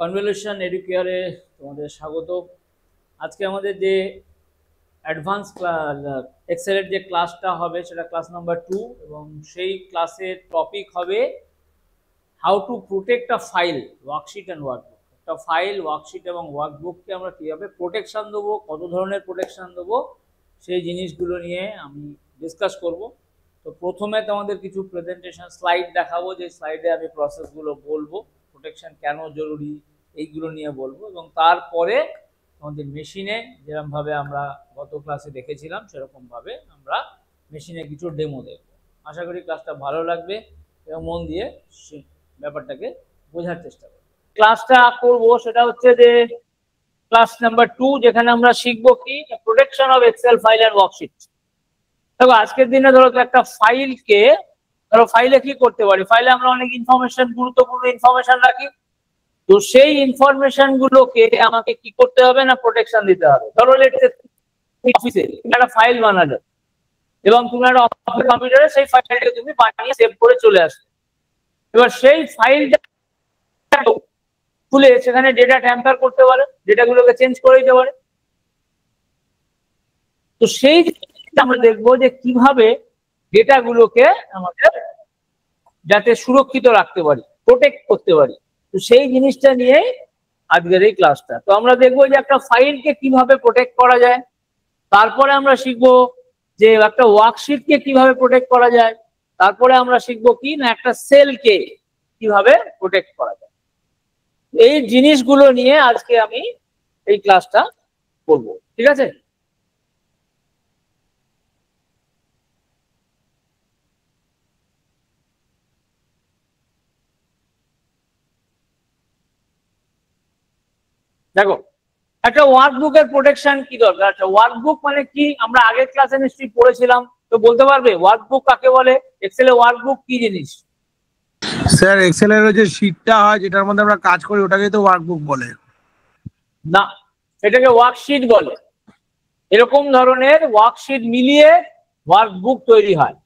Convolution এডুকেয়ারে তোমাদের স্বাগত। আজকে আমাদের যে অ্যাডভান্স এক্সেলের যে ক্লাসটা হবে সেটা ক্লাস নাম্বার 2 এবং সেই ক্লাসের টপিক হবে how to protect a file, worksheet and workbook. একটা ফাইল, ওয়ার্কশিট এবং ওয়ার্কবুককে আমরা কীভাবে প্রোটেকশন দেবো, কত ধরনের প্রোটেকশন দেবো, সেই জিনিসগুলো নিয়ে আমি ডিসকাস করব। তো প্রথমে তোমাদের কিছু প্রেজেন্টেশন স্লাইড দেখাবো, যে স্লাইডে আমি প্রসেসগুলো বলবো, প্রোটেকশন কেন জরুরি এইগুলো নিয়ে বলবো, এবং তারপরে আমাদের মেশিনে যেরকমভাবে আমরা গত ক্লাসে দেখেছিলাম সেরকমভাবে আমরা মেশিনে কিছু ডেমো দেখবো। আশা করি ক্লাসটা ভালো লাগবে এবং মন দিয়ে ব্যাপারটাকে বোঝার চেষ্টা করব। ক্লাসটা করব সেটা হচ্ছে যে ক্লাস নাম্বার 2, যেখানে আমরা শিখবো কি protection of Excel file and worksheet. দেখো আজকের দিনে ধরো একটা ফাইলকে, ধরো ফাইলে কি করতে পারি, ফাইলে আমরা অনেক ইনফরমেশন, গুরুত্বপূর্ণ ইনফরমেশন রাখি। তো সেই ইনফরমেশন গুলোকে আমাকে কি করতে হবে না, প্রোটেকশন দিতে হবে। ধরো অফিসে একটা ফাইল বানালে এবং তুমি একটা কম্পিউটারে সেই ফাইলটাকে তুমি বানিয়ে সেভ করে চলে আসবে। এবার সেই ফাইলটা খুলে সেখানে ডেটা ট্যাম্পার করতে পারে, ডেটাগুলোকে চেঞ্জ করে দিতে পারে। তো সেই আমরা দেখবো যে কিভাবে ডেটাগুলোকে আমাদের যাতে সুরক্ষিত রাখতে পারি, প্রোটেক্ট করতে পারি। তো সেই জিনিসটা নিয়েই আজকের এই ক্লাসটা। তো আমরা দেখবো যে একটা ফাইলকে কিভাবে প্রোটেক্ট করা যায়, তারপরে আমরা শিখবো যে একটা ওয়ার্কশিটকে কিভাবে প্রোটেক্ট করা যায়, তারপরে আমরা শিখবো কি না একটা সেলকে কিভাবে প্রোটেক্ট করা যায়। এই জিনিসগুলো নিয়ে আজকে আমি এই ক্লাসটা করব, ঠিক আছে? দেখো একটা ওয়ার্কবুকের প্রোটেকশন কি দরকার। একটা ওয়ার্কবুক মানে কি আমরা আগের ক্লাসে নিশ্চয়ই পড়েছিলাম, তো বলতে পারবে ওয়ার্কবুক কাকে বলে? এক্সেলে ওয়ার্কবুক কি জিনিস? স্যার এক্সেলের যে শীটটা হয় যেটার মধ্যে আমরা কাজ করি ওটাকে তো ওয়ার্কবুক বলে না, এটাকে ওয়ার্কশিট বলে। এরকম ধরনের ওয়ার্কশিট মিলিয়ে ওয়ার্কবুক তৈরি হয়।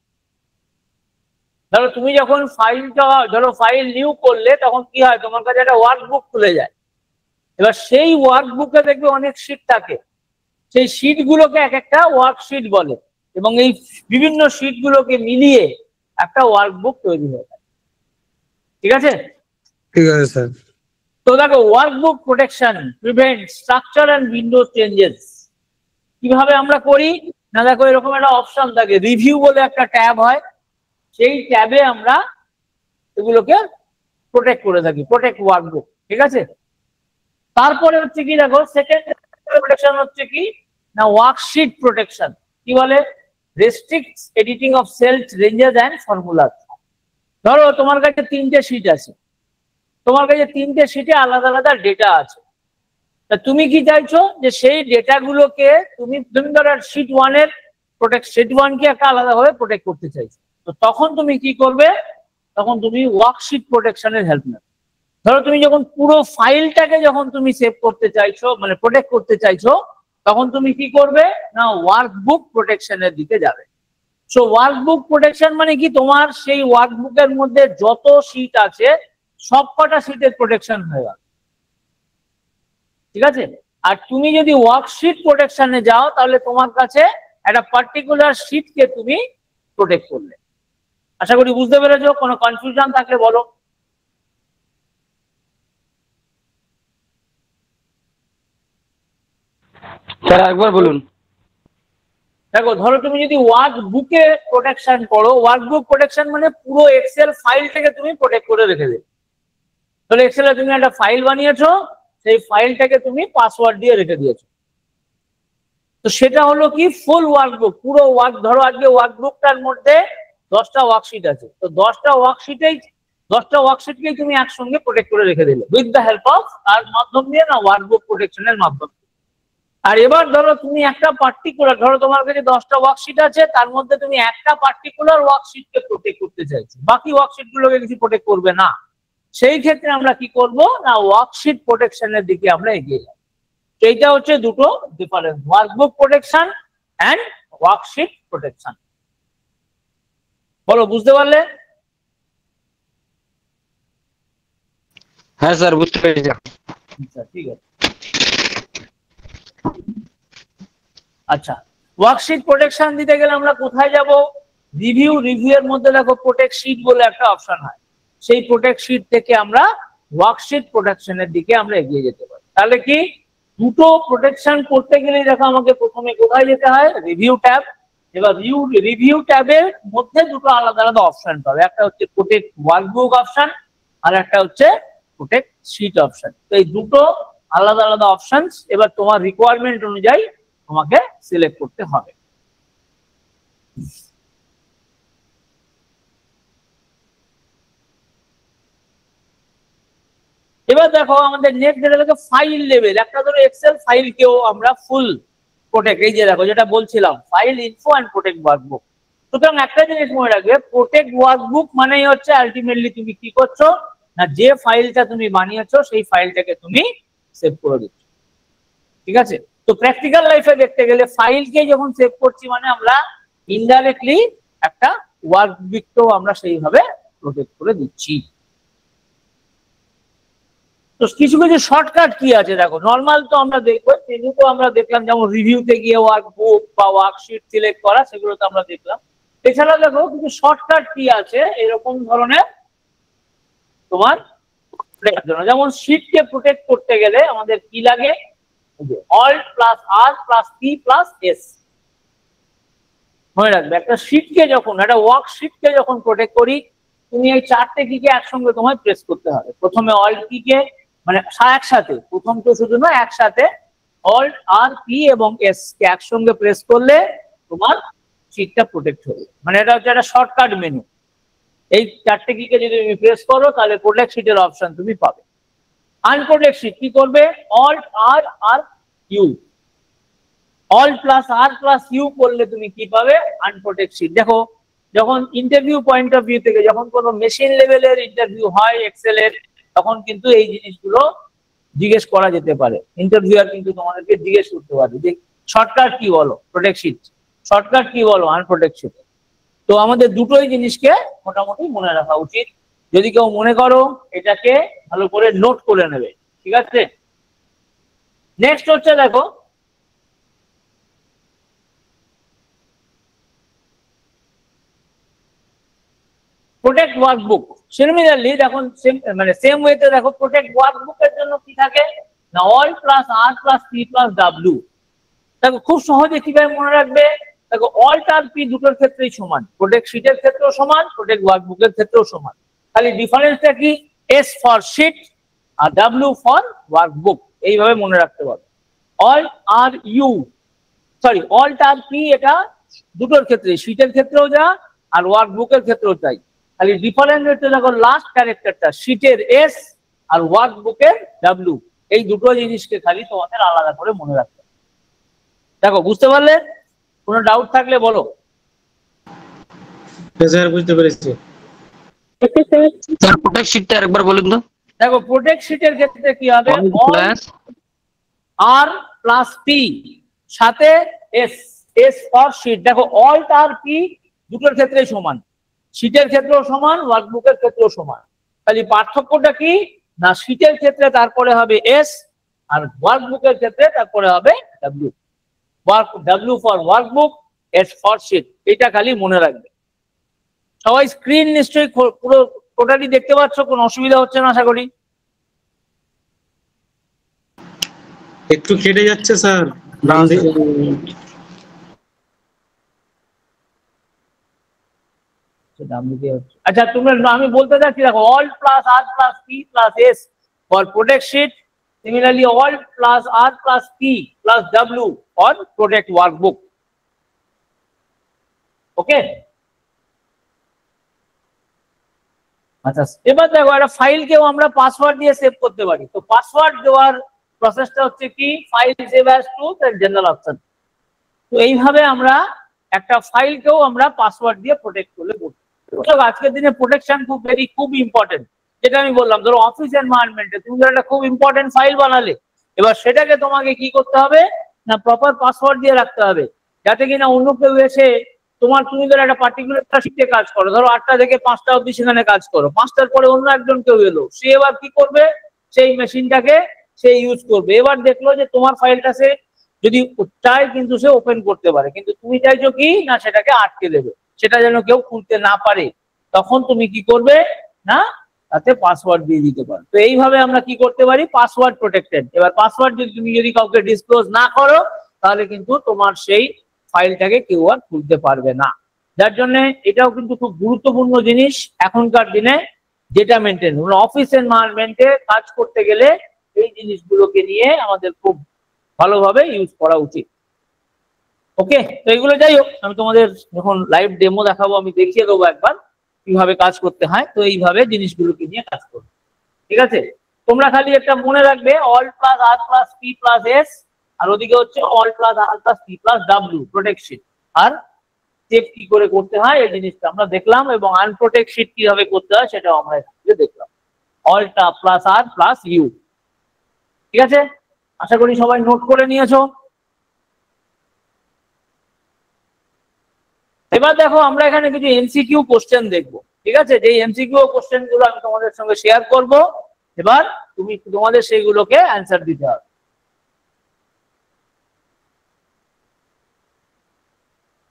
ধরো তুমি যখন ফাইলটা, ধরো ফাইল নিউ করলে তখন কি হয়, তোমার কাছে একটা ওয়ার্কবুক খুলে যায়। এবার সেই ওয়ার্কবুকে দেখবে অনেক শীট থাকে, সেই শীট গুলোকে এক একটা ওয়ার্কশিট বলে এবং এই বিভিন্ন শীট গুলোকে মিলিয়ে একটা ওয়ার্কবুক তৈরি হয়ে যায়। ঠিক আছে? ঠিক আছে স্যার। তো দেখো workbook protection prevent structure and window changes কিভাবে আমরা করি না, দেখো এরকম একটা অপশন থাকে, রিভিউ বলে একটা ট্যাব হয়, সেই ট্যাবে আমরা এগুলোকে প্রোটেক্ট করে থাকি, প্রোটেক্ট ওয়ার্কবুক। ঠিক আছে? তারপরে হচ্ছে কি, দেখো সেকেন্ড প্রোটেকশন হচ্ছে কি না ওয়ার্কশিট প্রোটেকশন। কি বলে? Restricts editing of cells, ranges and formula. ধরো তোমার কাছে 3টে শীট আছে, তোমার কাছে 3টে শীটে আলাদা আলাদা ডেটা আছে। তা তুমি কি চাইছো যে সেই ডেটাগুলোকে তুমি ধরো শীট 1 এর শীট 1 কে একটা আলাদাভাবে প্রোটেক্ট করতে চাইছো। তো তখন তুমি কি করবে, তখন তুমি ওয়ার্কশিট প্রোটেকশনের হেল্প নেবে। ধরো তুমি যখন পুরো ফাইলটাকে যখন তুমি সেভ করতে চাইছো, মানে প্রোটেক্ট করতে চাইছো, তখন তুমি কি করবে না ওয়ার্কবুক প্রোটেকশনের দিকে যাবে। সো ওয়ার্কবুক প্রোটেকশন মানে কি, তোমার সেই ওয়ার্কবুকের মধ্যে যত শীট আছে সবকটা শীটের প্রোটেকশন হয়ে গেল। ঠিক আছে? আর তুমি যদি ওয়ার্কশিট প্রোটেকশনে যাও তাহলে তোমার কাছে একটা পার্টিকুলার শীটকে তুমি প্রোটেক্ট করলে। আশা করি বুঝতে পেরেছো। কোনো কনফিউশন থাকলে বলো। স্যার একবার বলুন। দেখো ধরো তুমি যদি ওয়ার্কবুকে প্রোটেকশন করো, ওয়ার্কবুক প্রোটেকশন মানে পুরো এক্সেল ফাইল থেকে তুমি প্রোটেক্ট করে রেখে দেবে। তাহলে এক্সেলে তুমি একটা ফাইল বানিয়েছো, সেই ফাইলটাকে তুমি পাসওয়ার্ড দিয়ে রেখে দিয়েছো, তো সেটা হলো কি ফুল ওয়ার্কবুক, পুরো ধরো আজকে ওয়ার্কবুকটার মধ্যে 10টা ওয়ার্কশিট আছে, তো 10টা ওয়ার্কশিটকেই তুমি একসঙ্গে প্রোটেক্ট করে রেখে দিলে উইথ দ্য হেল্প অফ আর মাধ্যম দিয়ে না ওয়ার্কবুক প্রোটেকশনের মাধ্যমে। আর এবার ধরো তুমি একটা পার্টিকুলার, ধরো তোমার কাছে 10টা ওয়ার্কশিট আছে, তার মধ্যে তুমি একটা পার্টিকুলার ওয়ার্কশিটকে প্রোটেক্ট করতে চাইছো, বাকি ওয়ার্কশিট গুলোকে কিছু প্রোটেক্ট করবে না। সেই ক্ষেত্রে আমরা কি করব না ওয়ার্কশিট প্রোটেকশনের দিকে আমরা এগিয়ে যাব। এইটা হচ্ছে দুটো difference, workbook protection and worksheet protection. বলো, বুঝতে পারলে? হ্যাঁ স্যার বুঝতে পেরেছি। আচ্ছা ঠিক আছে। আচ্ছা, ওয়ার্কশিট প্রোটেকশন দিতে গেলে আমরা কোথায় যাব? রিভিউ এর মধ্যে দেখো প্রোটেক্ট শিট বলে একটা অপশন হয়, সেই প্রোটেক্ট শিট থেকে আমরা ওয়ার্কশিট প্রোটেকশনের দিকে আমরা এগিয়ে যেতে পারি। তাহলে কি দুটো প্রোটেকশন করতে গেলে দেখো আমাকে প্রথমে কোথায় যেতে হয়? Review tab. এবার রিভিউ ট্যাবের মধ্যে দুটো আলাদা আলাদা অপশন পাবে, একটা হচ্ছে প্রোটেক্ট ওয়ার্কবুক অপশন আর একটা হচ্ছে প্রোটেক্ট শিট অপশন। তো এই দুটো আলাদা আলাদা অপশনস এবার তোমার রিকোয়ারমেন্ট অনুযায়ী তোমাকে সিলেক্ট করতে হবে। এবার দেখো আমাদের নেক্সট যেটা দেখো ফাইল লেভেল, একটা ধরো এক্সেল ফাইলকেও আমরা ফুল প্রোটেক্ট, এই যে দেখো যেটা বলছিলাম file info and protect workbook. সুতরাং একটা জিনিস মনে রাখবে, প্রোটেক্ট ওয়ার্কবুক মানেই হচ্ছে আলটিমেটলি তুমি কি করছো না, যে ফাইলটা তুমি বানিয়েছো সেই ফাইলটাকে তুমি সেভ করে দিচ্ছ। ঠিক আছে, তো প্র্যাকটিক্যাল লাইফে দেখতে গেলে ফাইলকে যখন সেভ করছি মানে আমরা ইনডাইরেক্টলি একটা ওয়ার্কবুককেও আমরা সেইভাবে প্রোটেক্ট করে দিচ্ছি। তো কিছু কিছু শর্টকাট কি আছে দেখো, নর্মাল তো আমরা দেখবো, সেগুলো তো আমরা দেখলাম, যেমন রিভিউতে গিয়ে ওয়ার্কবুক বা ওয়ার্কশিট সিলেক্ট করা, সেগুলো তো আমরা দেখলাম। এছাড়া দেখো কিছু শর্টকাট কি আছে এরকম ধরনের তোমার জন্য, যেমন শিটকে প্রোটেক্ট করতে গেলে আমাদের কি লাগে? Alt plus R plus P plus S. মনে রাখবে একটা শিটকে যখন, একটা ওয়ার্কশিটকে যখন প্রোটেক্ট করি, তুমি এই চারটে কিকে একসঙ্গে তোমায় প্রেস করতে হবে। প্রথমে অল্ট কিকে, মানে একসাথে, প্রথম তো শুধু না, একসাথে অল্ট আর পি এবং এস কে একসঙ্গে প্রেস করলে তোমার শিটটা প্রোটেক্ট হবে। মানে এটা হচ্ছে একটা শর্টকাট মেনু। এই চারটে কিকে যদি তুমি প্রেস করো তাহলে প্রোটেক্ট শিটের অপশন তুমি পাবে। আনপ্রোটেক্ট শিট কি করবে? অল্ট আর R U, alt plus R plus U করলে তুমি কি পাবে? Unprotect sheet. দেখো যখন ইন্টারভিউ পয়েন্ট অফ ভিউ থেকে যখন কোনো মেশিন লেভেলের ইন্টারভিউ হয় এক্সেল এর, তখন কিন্তু এই জিনিসগুলো জিজ্ঞেস করা যেতে পারে। ইন্টারভিউয়ার কিন্তু তোমাদেরকে জিজ্ঞেস করতে পারে যে শর্টকাট কি বলো প্রোটেক্ট শিট, শর্টকাট কি বলো আনপ্রোটেক্ট শিট। তো আমাদের দুটোই জিনিসকে মোটামুটি মনে রাখা উচিত। যদি কেউ মনে করো এটাকে ভালো করে নোট করে নেবে। ঠিক আছে, নেক্সট হচ্ছে দেখো প্রোটেক্ট ওয়ার্কবুক। সিমিলারলি দেখো মানে সেম ওয়েতে দেখো প্রোটেক্ট ওয়ার্কবুকের জন্য কি থাকে না, all plus R plus P plus W. দেখো খুব সহজে কিভাবে মনে রাখবে, দেখো অল্ট আর পি দুটোর ক্ষেত্রেই সমান, প্রোটেক্ট শিটের ক্ষেত্রেও সমান, প্রোটেক্ট ওয়ার্কবুকের ক্ষেত্রেও সমান। খালি ডিফারেন্সটা কি? এস ফর শিট আর ডাব্লিউ ফর ওয়ার্কবুক, এইভাবে মনে রাখতে পারবে। Alt R U, sorry alt R P, এটা দুটোর ক্ষেত্রে, শিটের ক্ষেত্রেও যা আর ওয়ার্কবুকের ক্ষেত্রেও তাই। খালি ডিফারেন্স হচ্ছে দেখো লাস্ট ক্যারেক্টারটা, শিটের এস আর ওয়ার্কবুকের ডাব্লিউ, এই দুটো জিনিসকে খালি তোমাদের আলাদা করে মনে রাখতে হবে। দেখো বুঝতে পারলে? কোনো ডাউট থাকলে বলো। স্যার বুঝতে পেরেছি। স্যার প্রোটেক্ট শিটটা আরেকবার বলুন তো। দেখো প্রোটেক্ট শিটের ক্ষেত্রে কি হবে? আর প্লাস পি সাথে এস, এস ফর শিট। দেখো অল্ট আর পি দুটোর ক্ষেত্রেই সমান, শিটের ক্ষেত্রেও সমান, ওয়ার্কবুকের ক্ষেত্রেও সমান। খালি পার্থক্যটা কি না, শিটের ক্ষেত্রে তারপরে হবে এস আর ওয়ার্কবুকের ক্ষেত্রে তারপরে হবে W. W for workbook, S for sheet, এটা খালি মনে রাখবে। সবাই স্ক্রিন নিশ্চয়ই পুরো টোটালি দেখতে পাচ্ছ, কোনো অসুবিধা হচ্ছে না আশা করি? একটু কেটে যাচ্ছে স্যার। আচ্ছা তুমি, আমি বলতে চাচ্ছি দেখো Alt plus R plus P plus S for protect sheet, similarly Alt plus R plus P plus W for protect workbook. Okay, আচ্ছা এবার দেখো একটা ফাইলকেও আমরা পাসওয়ার্ড দিয়ে সেভ করতে পারি। তো পাসওয়ার্ড দেওয়ার প্রসেসটা হচ্ছে কি, file save as to general option. তো এইভাবে আমরা একটা ফাইলকেও আমরা পাসওয়ার্ড দিয়ে প্রোটেক্ট করলে করতে। আজকের দিনে প্রোটেকশন খুব ইম্পর্টেন্ট। যেটা আমি বললাম, ধরো অফিস এনভায়রনমেন্টে তুমি ধরো একটা খুব ইম্পর্টেন্ট ফাইল বানালে, এবার সেটাকে তোমাকে কি করতে হবে না, প্রপার পাসওয়ার্ড দিয়ে রাখতে হবে, যাতে কিনা অন্য কেউ এসে তুমি ধরো একটা পার্টিকুলার শিফটে কাজ করো, ধরো 8টা থেকে 5টা অবধি সেখানে কাজ করো, 5টার পরে অন্য একজন কেউ এলো, সে এবার কি করবে, সেই মেশিনটাকে সে ইউজ করবে। এবার দেখলো যে তোমার ফাইলটা সে যদি চায় কিন্তু সে ওপেন করতে পারে, কিন্তু তুমি চাইছো কি না সেটাকে আটকে দেবে, সেটা যেন কেউ খুলতে না পারে। তখন তুমি কি করবে না তাতে পাসওয়ার্ড দিয়ে দিতে পারো। তো এইভাবে আমরা কি করতে পারি, পাসওয়ার্ড প্রোটেক্টেড। এবার পাসওয়ার্ড যদি তুমি কাউকে ডিসক্লোজ না করো তাহলে কিন্তু তোমার সেই ফাইলটাকে কেউ আর খুলতে পারবে না। যার জন্য এটাও কিন্তু খুব গুরুত্বপূর্ণ জিনিস এখনকার দিনে, যেটা মেনটেন অফিস এনভায়রনমেন্টে কাজ করতে গেলে এই জিনিসগুলোকে নিয়ে আমাদের খুব ভালোভাবে ইউজ করা উচিত। ওকে, তো এগুলো যাই হোক, আমি তোমাদের যখন লাইভ ডেমো দেখাবো আমি দেখিয়ে দেবো একবার কিভাবে কাজ করতে হয়। তো এইভাবে জিনিসগুলোকে নিয়ে কাজ করবে, ঠিক আছে? তোমরা খালি একটা মনে রাখবে, Alt plus R plus P plus S, আর ওদিকে হচ্ছে Alt plus R plus P plus W protection. আর চেক কি করে করতে হয় এই জিনিসটা আমরা দেখলাম, এবং আনপ্রোটেক্ট শিট কিভাবে করতে হয় সেটাও আমরা দেখলাম। অলটা প্লাস আর প্লাস ইউ, ঠিক আছে? আশা করি সবাই নোট করে নিয়েছো। এবার দেখো আমরা এখানে কিছু এমসিকিউ কোশ্চেন দেখবো, ঠিক আছে? যে এমসিকিউ কোশ্চেন গুলো আমি তোমাদের সঙ্গে শেয়ার করব, এবার তোমাদের সেইগুলোকে অ্যান্সার দিতে হবে।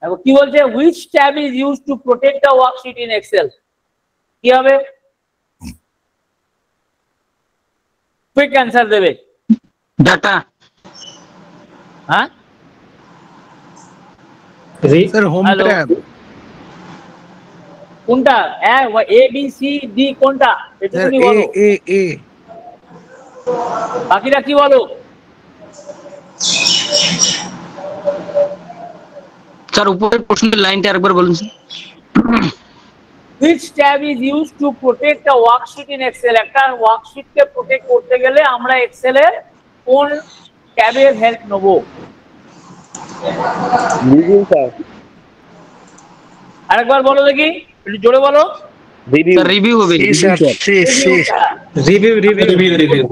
দেখো কি বলছে, which tab is used to protect the worksheet in Excel? কি হবে? কুইক অ্যান্সার দেবে। ডাটা। হ্যাঁ স্যার হোম Hello? ট্যাব। কোনটা? এ বি সি ডি কোনটা স্যার এটুকুনি এ বলো, এ এ বাকিরা কি বলো? স্যার উপরের প্রশ্নের লাইনটা আরেকবার বলুন sir. Which tab is used to protect a worksheet in Excel? একটা ওয়ার্কশিটকে প্রোটেক্ট করতে গেলে আমরা এক্সেল এর কোন ট্যাবের হেল্প নেব? আরেকবার বলো দেখি, একটু জোরে বলো। স্যার রিভিউ হবে। C sir C C review review.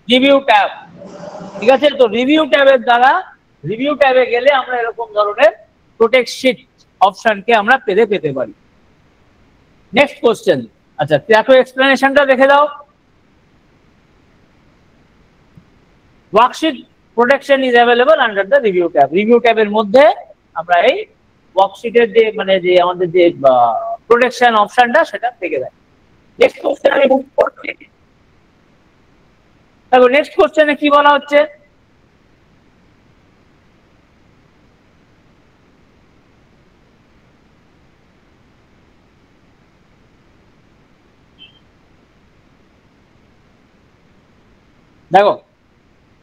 Review tab, ঠিক আছে? তো রিভিউ ট্যাবের দ্বারা রিভিউ ট্যাবে গেলে আমরা এরকম ধরনের প্রোটেক্ট শিট অপশনকে আমরা পেতে পারি। নেক্সট কোশ্চেন, আচ্ছা দেখো এক্সপ্লেনেশনটা দেখে দাও। Worksheet protection is available under the review tab. Review ট্যাবের মধ্যে আমরা এই ওয়ার্কশিটের যে মানে যে আমাদের যে প্রোটেকশন অপশনটা সেটা থেকে যায়। নেক্সট কোশ্চেন আমি মুভ করছি। দেখো নেক্সট কোশ্চেনে কি বলা হচ্ছে, দেখো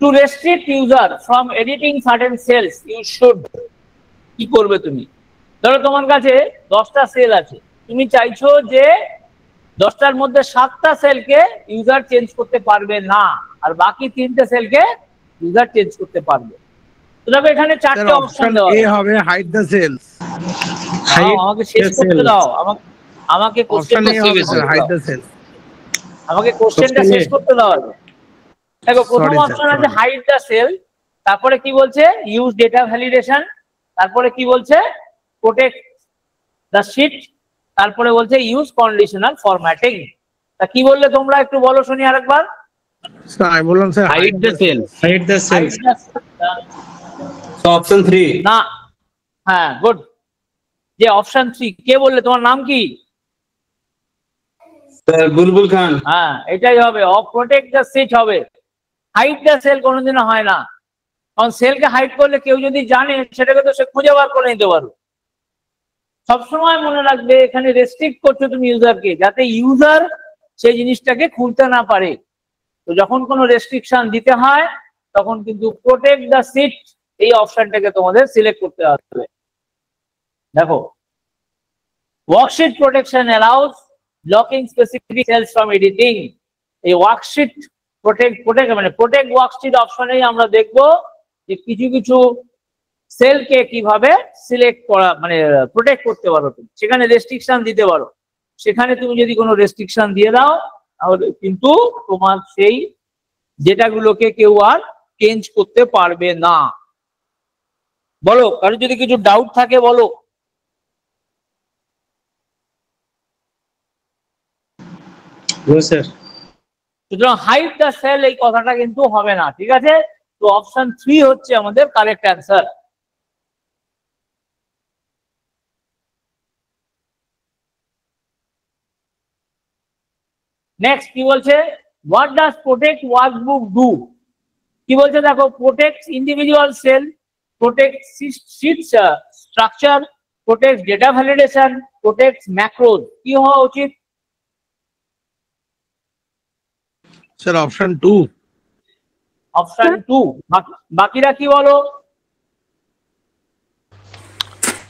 to restrict user from editing certain cells you should, কি করবে তুমি? ধরো তোমার কাছে 10টা সেল আছে, তুমি চাইছো যে 10টার মধ্যে 7টা সেলকে ইউজার চেঞ্জ করতে পারবে না, আর বাকি 3টে সেলকে ইউজার চেঞ্জ করতে পারবে। তো দেখো এখানে 4টে অপশন দেওয়া এ হবে হাইড দ্য সেলস। আমাকে শেষ করতে দাও, আমাকে অপশন এ হবে স্যার হাইড দ্য সেলস। আমাকে কোশ্চেনটা শেষ করতে দাও। দেখো প্রথম অপশন আছে হাইড দ্য সেল, তারপরে কি বলছে ইউজ ডেটা ভ্যালিডেশন, তারপরে কি বলছে প্রোটেক্ট দ্য শিট, তারপরে বলছে ইউজ কন্ডিশনাল ফরম্যাটিং। তা কি বললে তোমরা একটু বলো শুনি আরেকবার। স্যার আমি বললাম sir hide the cell. Hide the cell. Option 3 না, হ্যাঁ গুড, যে অপশন 3 কে বললে, তোমার নাম কি? স্যার বুলবুল খান। হ্যাঁ এটাই হবে, অফ প্রোটেক্ট দ্য শিট হবে, হাইড দ্য সেল কোনোদিনও হয় না। কারণ সেলকে হাইড করলে কেউ যদি জানে সেটাকে তো সে খুঁজে বার করে নিতে পারবে। সবসময় মনে রাখবে এখানে রেস্ট্রিক্ট করছো তুমি ইউজারকে, যাতে ইউজার সেই জিনিসটাকে খুলতে না পারে। তো যখন কোনো রেস্ট্রিকশন দিতে হয় তখন কিন্তু প্রোটেক্ট দ্য শিট এই অপশনটাকে তোমাদের সিলেক্ট করতে হবে। দেখো worksheet protection allows blocking specific cells from editing. এই ওয়ার্কশিট প্রোটেক্ট ওয়ার্কশিট অপশনেই আমরা দেখবো যে কিছু কিছু সেলকে কিভাবে সিলেক্ট করা মানে প্রোটেক্ট করতে পারো, তুমি সেখানে রেস্ট্রিকশন দিতে পারো। সেখানে তুমি যদি কোনো রেস্ট্রিকশন দিয়ে দাও তাহলে কিন্তু তোমার সেই ডেটাগুলোকে কেউ আর চেঞ্জ করতে পারবে না। বলো, কারো যদি কিছু ডাউট থাকে বলো। স্যার সুতরাং হাইড দ্য সেল এই কথাটা কিন্তু হবে না, ঠিক আছে? তো অপশন 3 হচ্ছে আমাদের কারেক্ট অ্যান্সার। নেক্সট কি বলছে, what does protect workbook do? কি বলছে দেখো, protect individual cell, protect sheet structure, protect data validation, protect macros. কি হওয়া উচিত? Sir option 2। অপশন 2। বাকিরা কি বলো?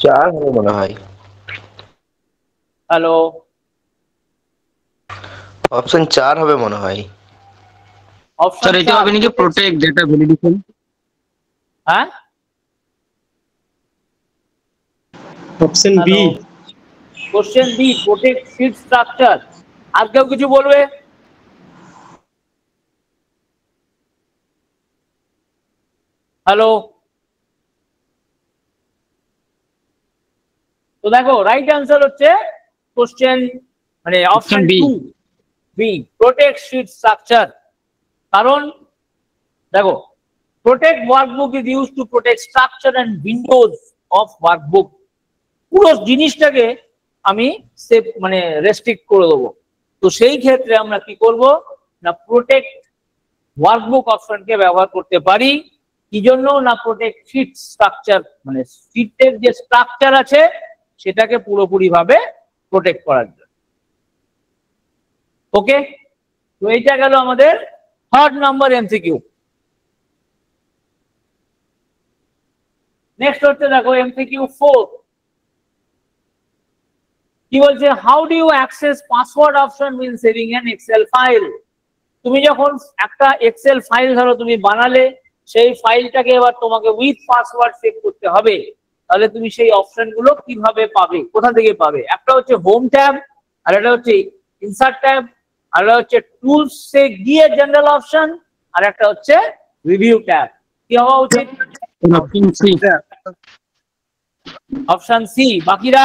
4 হবে মনে হয়। হ্যালো, অপশন 4 হবে মনে হয়। অপশন স্যার এটা হবে নাকি প্রোটেক্ট ডেটা ভ্যালিডেশন? হ্যাঁ, option B. Question B, protect sheet structure. আর কেউ কিছু বলবে? হ্যালো, তো দেখো রাইট অ্যান্সার হচ্ছে কোশ্চেন মানে option B। 2 B, protect sheet structure. কারণ দেখো, protect workbook is use to protect structure and windows of workbook. পুরো জিনিসটাকে আমি সেভ মানে রেস্ট্রিক্ট করে দেবো। তো সেই ক্ষেত্রে আমরা কি করব না, প্রোটেক্ট ওয়ার্কবুক অপশনকে ব্যবহার করতে পারি। কি জন্য না, প্রোটেক্ট শীট স্ট্রাকচার মানে শীটের যে স্ট্রাকচার আছে সেটাকে পুরোপুরি ভাবে প্রোটেক্ট করার জন্য। ওকে, তো এইটা গেল আমাদের থার্ড নাম্বার এমসিকিউ। নেক্সট হচ্ছে দেখো এমসিকিউ 4। কি বলছে, how do you access password option will saving an Excel file? তুমি যখন একটা এক্সেল ফাইল ধরো তুমি বানালে, সেই ফাইলটাকে এবার তোমাকে উইথ পাসওয়ার্ড সেভ করতে হবে, তাহলে তুমি সেই অপশন গুলো কিভাবে পাবে, কোথা থেকে পাবে? একটা হচ্ছে হোম ট্যাব, আর একটা হচ্ছে ইনসার্ট ট্যাব, আর একটা হচ্ছে টুলস এ গিয়ে জেনারেল অপশন, আর একটা হচ্ছে রিভিউ ট্যাব। কি হওয়া উচিত? Option C. Option C. বাকিরা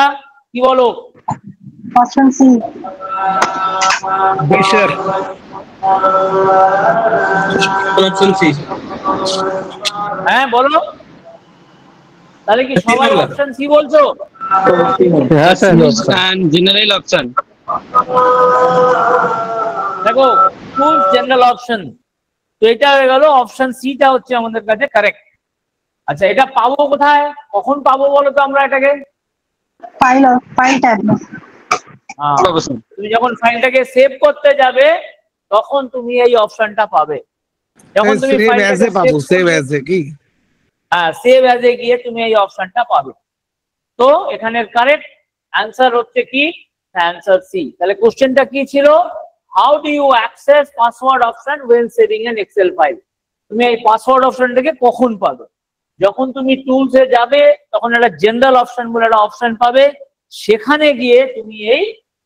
কি বলো? Option C. B sir. Option C. হ্যাঁ বলো, তাহলে কি সবাই অপশন সি বলছো? হ্যাঁ স্যার। General option. দেখো, টুলস জেনারেল অপশন, তো এটা হয়ে গেল অপশন সিটা হচ্ছে আমাদের কাছে কারেক্ট। আচ্ছা, এটা পাবো কোথায়, কখন পাবো বলো তো আমরা এটাকে? File tab. তুমি যখন ফাইলটাকে সেভ করতে যাবে তখন তুমি এই অপশনটা পাবে। যখন তুমি সেভ অ্যাজ এ পাবো, সেভ অ্যাজ এ কি? হ্যাঁ, সেভ অ্যাজ এ গিয়ে তুমি এই অপশনটা পাবে। তো এখানের কারেক্ট অ্যান্সার হচ্ছে কি? Answer C. তাহলে কোশ্চেনটা কি ছিল? How do you access password option when saving an Excel file? তুমি এই পাসওয়ার্ড অপশনটাকে কখন পাবে? যখন তুমি টুলস এ যাবে তখন একটা জেনারেল অপশন বলে একটা অপশন পাবে, সেখানে গিয়ে তুমি এই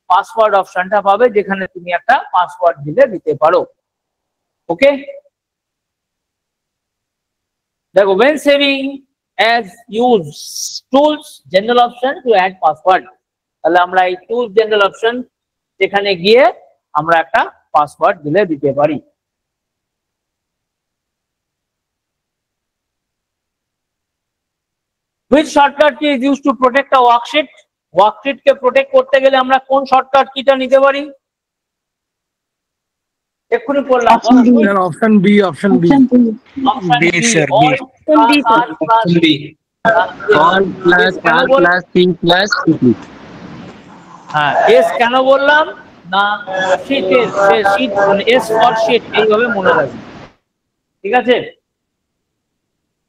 পাসওয়ার্ড অপশনটা পাবে, যেখানে তুমি একটা পাসওয়ার্ড দিতে পারো। ওকে, দেখো, when saving as use tools general option to add password, তাহলে আমরা এই tools general option যেখানে গিয়ে আমরা একটা পাসওয়ার্ড দিতে পারি। Which shortcut key is used to protect a worksheet? Worksheet K protect করতে গেলে আমরা কোন শর্টকাট কিটা নিতে পারি? এক্ষুনি বললাম option B. Option B. B sir, B. Option B. Alt plus R plus C plus C. হ্যাঁ, এস কেন বললাম না, শীটের শীট মানে এস ফর শীট এইভাবে মনে রাখবে, ঠিক আছে?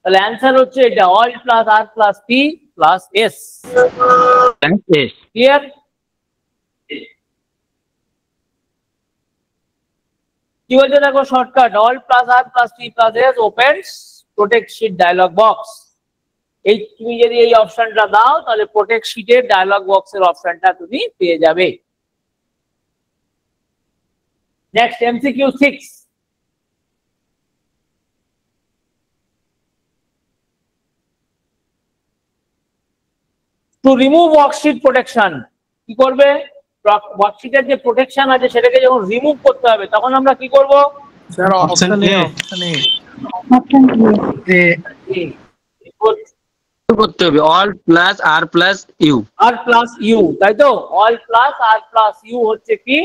তাহলে অ্যান্সার হচ্ছে এটা, Alt plus R plus P plus S. Clear? কি বলছে দেখো, shortcut Alt plus R plus P plus S opens protect sheet dialog box. এই তুমি যদি এই অপশনটা দাও তাহলে প্রোটেক্ট শীটের ডায়লগ বক্সের অপশনটা তুমি পেয়ে যাবে। Next MCQ 6। To remove worksheet protection কি করবে? ওয়ার্কশিটের যে প্রোটেকশন আছে সেটাকে যখন রিমুভ করতে হবে তখন আমরা কি করব? Sir Option option A A. Option A option A করতে হবে all plus R plus U. R plus U, তাই তো? All plus R plus U হচ্ছে কি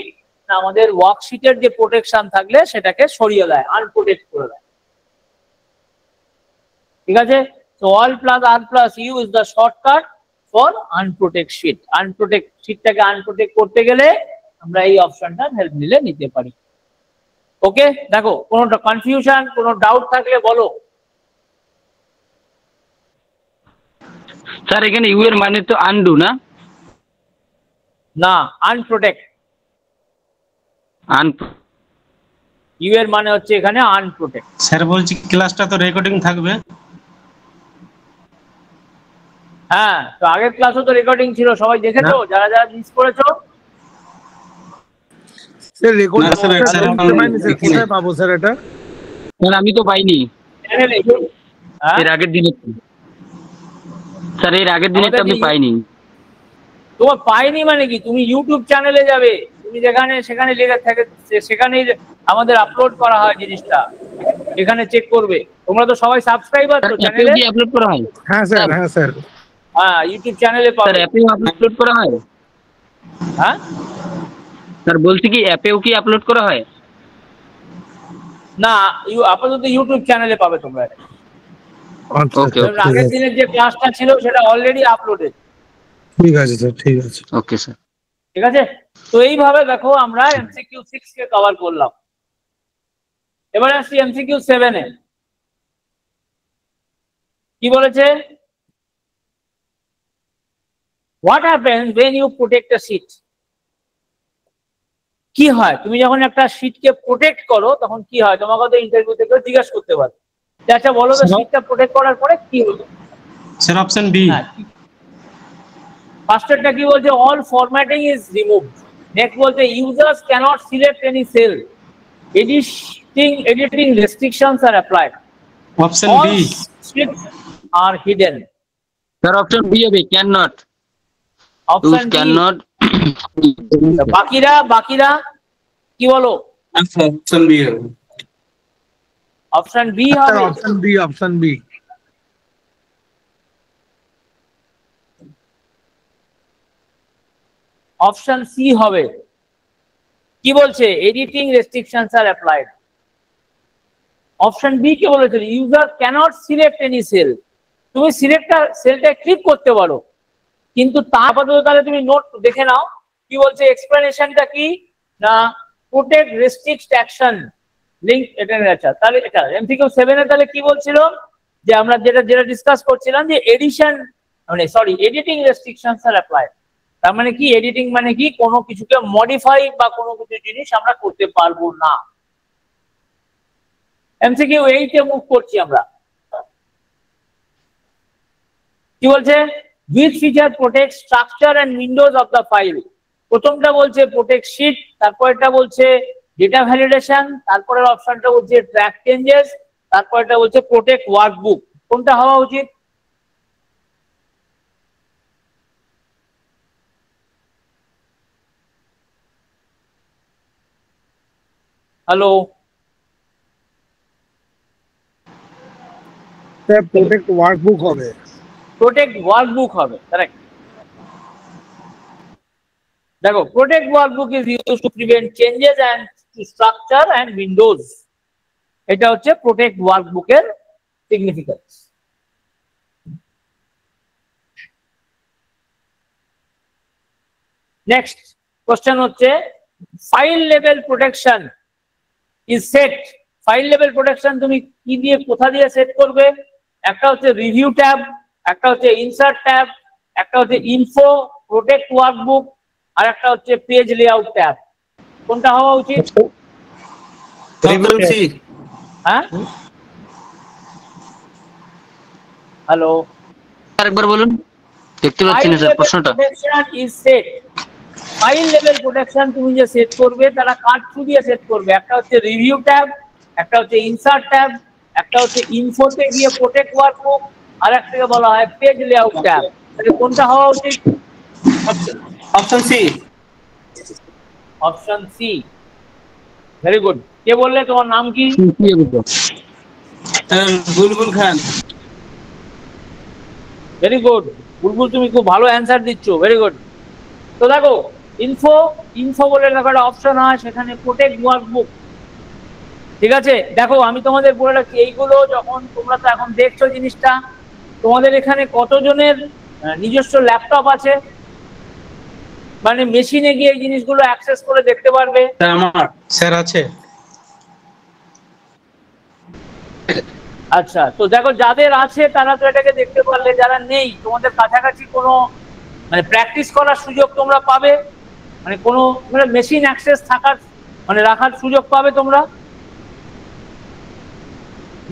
না আমাদের ওয়ার্কশিটের যে প্রোটেকশন থাকলে সেটাকে সরিয়ে দেয়, আনপ্রোটেক্ট করে দেয়। ঠিক আছে? তো all plus R plus U is the shortcut for unprotect sheet. Unprotect শিটটাকে আনপ্রোটেক্ট করতে গেলে আমরা এই অপশনটার হেল্প নিলে নিতে পারি। ওকে, দেখো কোনোটা কনফিউশন, কোনো ডাউট থাকলে বলো। স্যার এখানে ইউ এর মানে তো আনডু না? না, আনপ্রোটেক্ট। ইউ এর মানে হচ্ছে এখানে আনপ্রোটেক্ট। স্যার বলছি ক্লাসটা তো রেকর্ডিং থাকবে। হ্যাঁ, তো আগের ক্লাসও তো রেকর্ডিং ছিল, সবাই দেখেছো? যারা যারা মিস করেছো স্যার রেকর্ড না, স্যার, স্যার, কোথায় পাবো স্যার এটা? স্যার আমি তো পাইনি চ্যানেলে। হ্যাঁ, এর আগের দিনে। স্যার এর আগের দিনে আমি পাইনি। তোমার পাইনি মানে কি? তুমি ইউটিউব চ্যানেলে যাবে, তুমি যেখানে সেখানে লেখা থাকে সেখানেই আমাদের আপলোড করা হয় জিনিসটা, এখানে চেক করবে। তোমরা তো সবাই সাবস্ক্রাইবার তো চ্যানেলে? কি আপলোড করা হয়? হ্যাঁ স্যার, হ্যাঁ স্যার। হ্যাঁ, ইউটিউব চ্যানেলে স্যার পাবে। অ্যাপেও আপলোড করা হয়? হ্যাঁ স্যার বলছি কি অ্যাপেও কি আপলোড করা হয়? না, আপাতত ইউটিউব চ্যানেলে পাবে তোমরা এটা। আচ্ছা, ওকে, কারণ আগের দিনের যে ক্লাসটা ছিল সেটা অলরেডি আপলোডেড। ঠিক আছে স্যার, ঠিক আছে। Okay sir. ঠিক আছে, তো এইভাবে দেখো আমরা এমসিকিউ 6 কে কভার করলাম। এবার আসছি এমসিকিউ 7 এ। কি বলেছে? What happens when you protect a sheet? কি হয় তুমি যখন একটা শীটকে প্রোটেক্ট করো তখন কি হয়? তোমাকে তো ইন্টারভিউ থেকে জিজ্ঞাসা করতে পারে। আচ্ছা বলো তো, শীটটা প্রোটেক্ট করার পরে কি হলো? Sir option B. ফার্স্টেরটা কি বলছে? All formatting is removed. Next বলছে users cannot select any cell. Editing restrictions are applied. Option All B. scripts are hidden. Sir option B হবে can not. Option can B. Not. বাকিরা কি বলো? Option B হবে। Option B sir হবে। Option B, option B. Option C হবে। কি বলছে? Editing restrictions are applied. Option B কে বলেছে user cannot select any cell. তুমি সেলটা ক্লিক করতে পারো, কিন্তু তা আপাতত তাহলে তুমি নোট দেখে নাও কি বলছে। এক্সপ্লেনেশনটা কি না প্রোটেক্ট রেস্ট্রিক্ট অ্যাকশন লিংক। এটা আচ্ছা, তাহলে এটা এমসিকিউ 7 এ তাহলে কি বলছিল যে আমরা যেটা ডিসকাস করছিলাম যে এডিটিং রেস্ট্রিকশনস আর অ্যাপ্লাই। তার মানে কি? এডিটিং মানে কি? কোনো কিছুকে মডিফাই বা কোনো কিছু জিনিস আমরা করতে পারবো না। এমসিকিউ 8 এ মুভ করছি আমরা। কি বলছে? which feature protects structure and windows of the file? প্রথমটা বলছে প্রোটেক্ট শিট, তারপরটা বলছে ডেটা ভ্যালিডেশন, তারপরের অপশনটা বলছে ট্র্যাক চেঞ্জেস, তারপরটা বলছে প্রোটেক্ট ওয়ার্কবুক। কোনটা হওয়া উচিত? হ্যালো, স্যার প্রোটেক্ট ওয়ার্কবুক হবে। প্রোটেক্ট ওয়ার্কবুক হবে, কারেক্ট। দেখো, protect workbook is used to prevent changes and to structure and windows. এটা হচ্ছে প্রোটেক্ট ওয়ার্কবুকের সিগনিফিকেন্স। নেক্সট কোশ্চেন হচ্ছে file level protection is set. File level protection তুমি কি দিয়ে কোথা দিয়ে সেট করবে? একটা হচ্ছে রিভিউ ট্যাব, একটা হচ্ছে ইনসার্ট ট্যাব, একটা হচ্ছে ইনফো প্রোটেক্ট ওয়ার্কবুক, আর একটা হচ্ছে পেজ লেআউট ট্যাব। কোনটা হওয়া উচিত? হ্যাঁ, হ্যালো, আরেকবার বলুন, দেখতে পাচ্ছি না স্যার প্রশ্নটা। ফাইল লেভেল প্রোটেকশন তুমি যে সেট করবে তারা কার থ্রু দিয়ে সেট করবে? একটা হচ্ছে রিভিউ ট্যাব, একটা হচ্ছে ইনসার্ট ট্যাব, একটা হচ্ছে ইনফোতে গিয়ে প্রোটেক্ট ওয়ার্কবুক, আর একটাকে বলা হয় পেজ লেআউট ট্যাব। তাহলে কোনটা হওয়া উচিত? Option C. Option C. Very good. কে বললে, তোমার নাম কি? বুলবুল খান। ভেরি গুড বুলবুল, তুমি খুব ভালো অ্যান্সার দিচ্ছ, ভেরি গুড। তো দেখো ইনফো, ইনফো বলে দেখো একটা অপশন হয়, সেখানে প্রোটেক্ট ওয়ার্কবুক। ঠিক আছে, দেখো আমি তোমাদের বলে রাখছি, এইগুলো যখন তোমরা তো এখন দেখছো জিনিসটা, তোমাদের এখানে কতজনের নিজস্ব ল্যাপটপ আছে, মানে মেশিনে গিয়ে এই জিনিসগুলো অ্যাক্সেস করে দেখতে পারবে? আমার স্যার আছে। আচ্ছা, তো দেখো যাদের আছে তারা তো এটাকে দেখতে পারলে, যারা নেই তোমাদের কাছাকাছি কোনো মানে প্র্যাকটিস করার সুযোগ তোমরা পাবে, মানে কোনো মেশিন অ্যাক্সেস থাকার মানে রাখার সুযোগ পাবে তোমরা।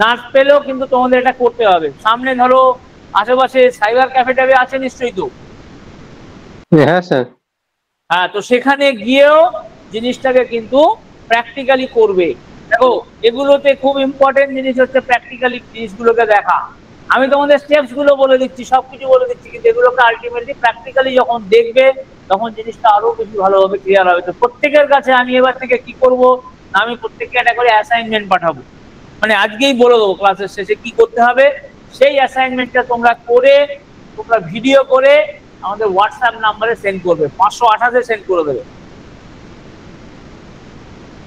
না পেলেও কিন্তু তোমাদের এটা করতে হবে। সামনে ধরো আশেপাশে সাইবার ক্যাফে ট্যাফে আছে নিশ্চয়ই তো? হ্যাঁ স্যার। হ্যাঁ, তো সেখানে গিয়েও জিনিসটাকে কিন্তু প্র্যাকটিক্যালি করবে। দেখো এগুলোতে খুব ইম্পর্টেন্ট জিনিস হচ্ছে প্র্যাকটিক্যালি জিনিসগুলোকে দেখা। আমি তোমাদের স্টেপস গুলো বলে দিচ্ছি, সবকিছু বলে দিচ্ছি, কিন্তু এগুলোকে আলটিমেটলি প্র্যাকটিক্যালি যখন দেখবে তখন জিনিসটা আরো বেশি ভালোভাবে ক্লিয়ার হবে। তো প্রত্যেকের কাছে আমি এবার থেকে কি করব, আমি প্রত্যেককে একটা করে অ্যাসাইনমেন্ট পাঠাবো, মানে আজকেই বলে দেবো ক্লাসের শেষে কি করতে হবে। সেই অ্যাসাইনমেন্টটা তোমরা করে, তোমরা ভিডিও করে আমাদের হোয়াটসঅ্যাপ নাম্বারে সেন্ড করবে, 528-এ সেন্ড করে দেবে।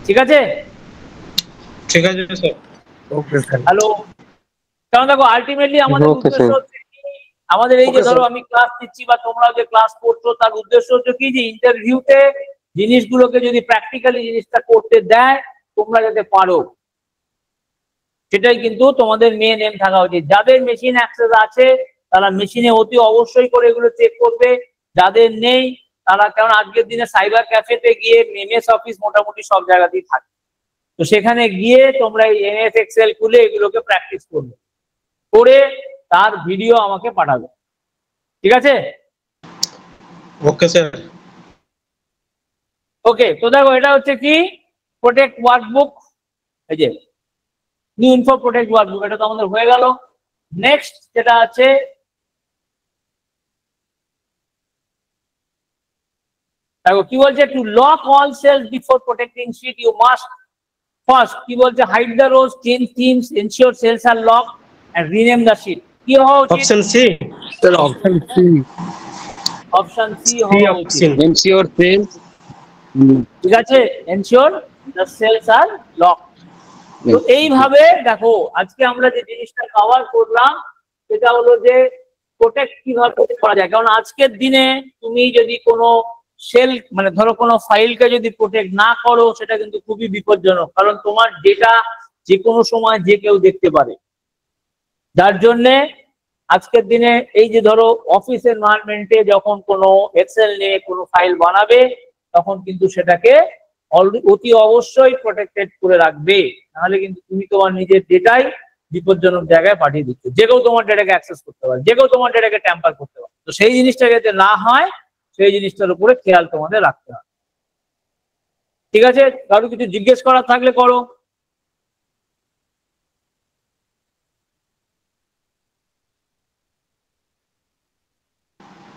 ঠিক আছে? ঠিক আছে স্যার। Okay sir. হ্যালো। কারণ দেখো আলটিমেটলি আমাদের Okay, উদ্দেশ্য sir. হচ্ছে কি, আমাদের এই যে Okay, ধরো sir. আমি ক্লাস নিচ্ছি বা তোমরাও যে ক্লাস করছো, তার উদ্দেশ্য হচ্ছে কি যে ইন্টারভিউতে জিনিসগুলোকে যদি প্র্যাকটিক্যালি জিনিসটা করতে দেয় তোমরা যাতে পারো, সেটাই কিন্তু তোমাদের মেন এম থাকা উচিত। যাদের মেশিন অ্যাক্সেস আছে তারা মেশিনে অতি অবশ্যই করে এগুলো চেক করবে, যাদের নেই তারা, কারণ আজকের দিনে সাইবার ক্যাফেতে গিয়ে এমএস অফিস মোটামুটি সব জায়গাতেই থাকে, তো সেখানে গিয়ে তোমরা এই এমএস এক্সেল খুলে এগুলোকে প্র্যাকটিস করবে, করে তার ভিডিও আমাকে পাঠাবে। ঠিক আছে? Okay sir. ওকে, তো দেখো এটা হচ্ছে কি প্রোটেক্ট ওয়ার্কবুক, এই যে নিউ ইনফো প্রোটেক্ট ওয়ার্কবুক, এটা তো আমাদের হয়ে গেল। নেক্সট যেটা আছে দেখো কি বলছে, to lock all cells before protecting sheet you must first কি বলছে, hide the rows, change themes, ensure cells are lock and rename the sheet. কি হওয়া উচিত? Option C. Sir option C. Option C হওয়া উচিত। Ensure sales. ঠিক আছে, ensure the cells are lock. তো এইভাবে দেখো আজকে আমরা যে জিনিসটা কভার করলাম সেটা হলো যে প্রোটেক্ট কিভাবে করা যায়। কারণ আজকের দিনে তুমি যদি কোনো সেল মানে ধরো কোনো ফাইলকে যদি প্রোটেক্ট না করো সেটা কিন্তু খুবই বিপজ্জনক, কারণ তোমার ডেটা যে কোনো সময় যে কেউ দেখতে পারে। যার জন্যে আজকের দিনে এই যে ধরো অফিস এনভায়রনমেন্টে যখন কোনো এক্সেল নিয়ে কোনো ফাইল বানাবে তখন কিন্তু সেটাকে অতি অবশ্যই প্রোটেক্টেড করে রাখবে, নাহলে কিন্তু তুমি তোমার নিজের ডেটাই বিপজ্জনক জায়গায় পাঠিয়ে দিচ্ছ। যে কেউ তোমার ডেটাকে অ্যাক্সেস করতে পারে, যে কেউ তোমার ডেটাকে ট্যাম্পার করতে পারে। তো সেই জিনিসটা যাতে না হয় সেই জিনিসটার উপরে খেয়াল তোমাদের রাখতে হবে। ঠিক আছে, কারো কিছু জিজ্ঞেস করার থাকলে করো।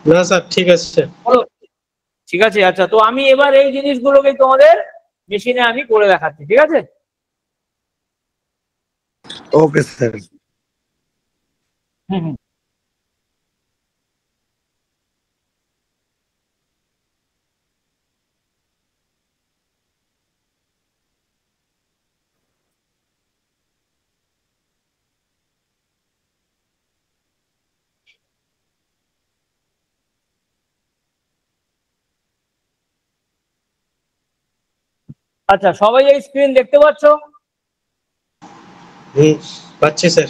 না স্যার ঠিক আছে। বলো। ঠিক আছে, আচ্ছা, তো আমি এবার এই জিনিসগুলোকে তোমাদের মেশিনে আমি করে দেখাচ্ছি। ঠিক আছে? Okay sir. হুম হুম। আচ্ছা, সবাই এই স্ক্রিন দেখতে পাচ্ছ? পাচ্ছি স্যার।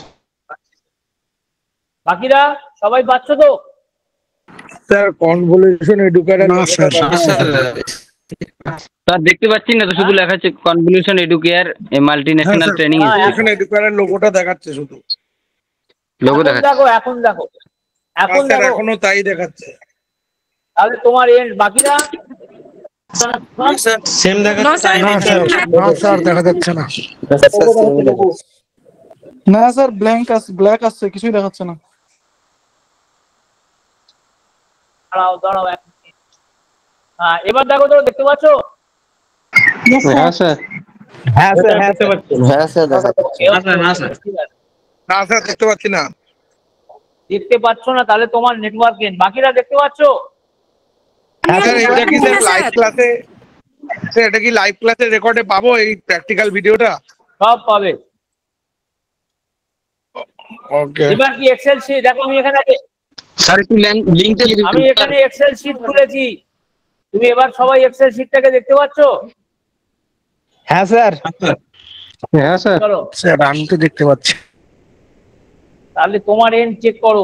বাকিরা সবাই পাচ্ছ তো? Sir convolution educator. না স্যার। স্যার দেখতে পাচ্ছি না তো, শুধু লেখা আছে কনভলিউশন এডুকেয়ার এ মাল্টিন্যাশনাল ট্রেনিং এখানে এডুকেটর লোগোটা দেখাচ্ছে শুধু। লোগো এখন দেখাচ্ছে। দেখো, এখন দেখো, এখন স্যার দেখো। এখনো তাই দেখাচ্ছে। তাহলে তোমার এন্ড, বাকিরা সেম দেখাচ্ছে। না স্যার, না স্যার দেখা যাচ্ছে না। না স্যার ব্ল্যাক আসছে, কিছুই দেখাচ্ছে না। দাঁড়াও দাঁড়াও এক মিনিট। হ্যাঁ, এবার দেখো তো, দেখতে পাচ্ছ? Yes, sir. হ্যাঁ স্যার। হ্যাঁ স্যার দেখতে পাচ্ছি। হ্যাঁ স্যার দেখা যাচ্ছে। না স্যার না স্যার না স্যার দেখতে পাচ্ছি না। দেখতে পাচ্ছ না? তাহলে তোমার নেটওয়ার্ক এন্ড। বাকিরা দেখতে পাচ্ছ? হ্যাঁ স্যার এটা কি স্যার লাইভ স্যার। ক্লাসে, স্যার এটা কি লাইভ ক্লাসে রেকর্ডে পাবো এই প্র্যাকটিক্যাল ভিডিওটা? সব পাবে। ওকে এবার কি এক্সেল শিট দেখো, আমি এখানে স্যার একটু লিংকটা দিয়ে দিন আমি এখানে এক্সেল শিট খুলেছি। তুমি এবার সবাই এক্সেল শিটটাকে দেখতে পাচ্ছ? হ্যাঁ স্যার হ্যাঁ স্যার। চলো স্যার আমি তো দেখতে পাচ্ছি। তাহলে তোমার এন্ড চেক করো।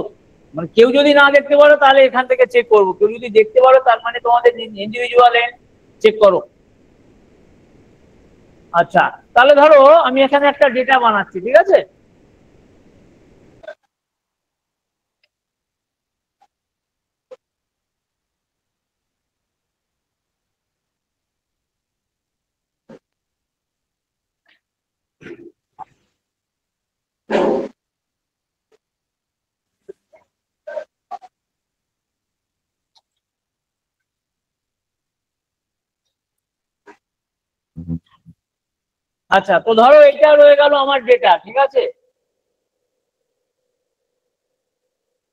মানে কেউ যদি না দেখতে পারো তাহলে এখান থেকে চেক করবো, কেউ যদি দেখতে পারো তার মানে তোমাদের ইন্ডিভিজুয়াল এন্ড চেক করো। আচ্ছা, তাহলে ধরো আমি এখানে একটা ডেটা বানাচ্ছি, ঠিক আছে? আচ্ছা, তো ধরো এটা রয়ে গেল আমার ডেটা, ঠিক আছে?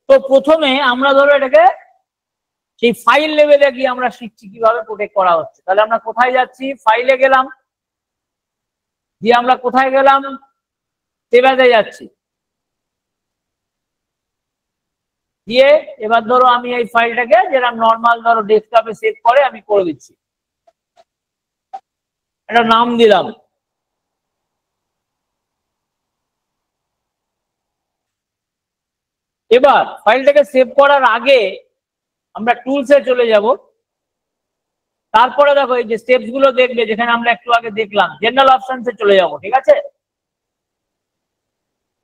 তো প্রথমে আমরা ধরো এটাকে সেই ফাইল লেভেলে গিয়ে আমরা শিখছি কিভাবে প্রোটেক্ট করা হচ্ছে। তাহলে আমরা কোথায় যাচ্ছি? ফাইলে গেলাম, দিয়ে আমরা কোথায় গেলাম? সেভ অ্যাজে যাচ্ছি। দিয়ে এবার ধরো আমি এই ফাইলটাকে যেরকম নর্মাল ধরো ডেস্কটপে সেভ করে আমি করে দিচ্ছি, একটা নাম দিলাম। এবার ফাইলটাকে সেভ করার আগে আমরা টুলসে চলে যাব। তারপরে দেখো এই যে স্টেপস গুলো দেখবে, যেখানে আমরা একটু আগে দেখলাম, জেনারেল অপশনসে চলে যাব, ঠিক আছে?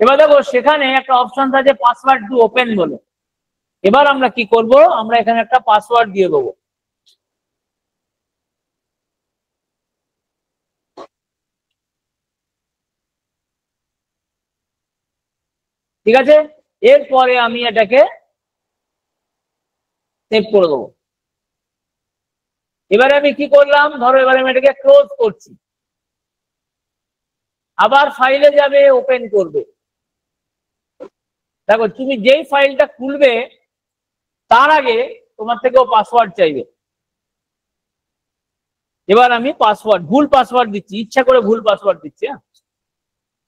এবার দেখো সেখানে একটা অপশন আছে পাসওয়ার্ড টু ওপেন বলে। এবার আমরা কি করব? আমরা এখানে একটা পাসওয়ার্ড দিয়ে দেবো। ঠিক আছে, এরপরে আমি এটাকে সেভ করে দেবো। এবারে আমি কি করলাম? ধরো এবারে আমি এটাকে ক্লোজ করছি, আবার ফাইলে যাবে, ওপেন করবে। দেখো তুমি যেই ফাইলটা খুলবে তার আগে তোমার থেকেও পাসওয়ার্ড চাইবে। এবার আমি পাসওয়ার্ড, ভুল পাসওয়ার্ড দিচ্ছি, ইচ্ছা করে ভুল পাসওয়ার্ড দিচ্ছি। হ্যাঁ,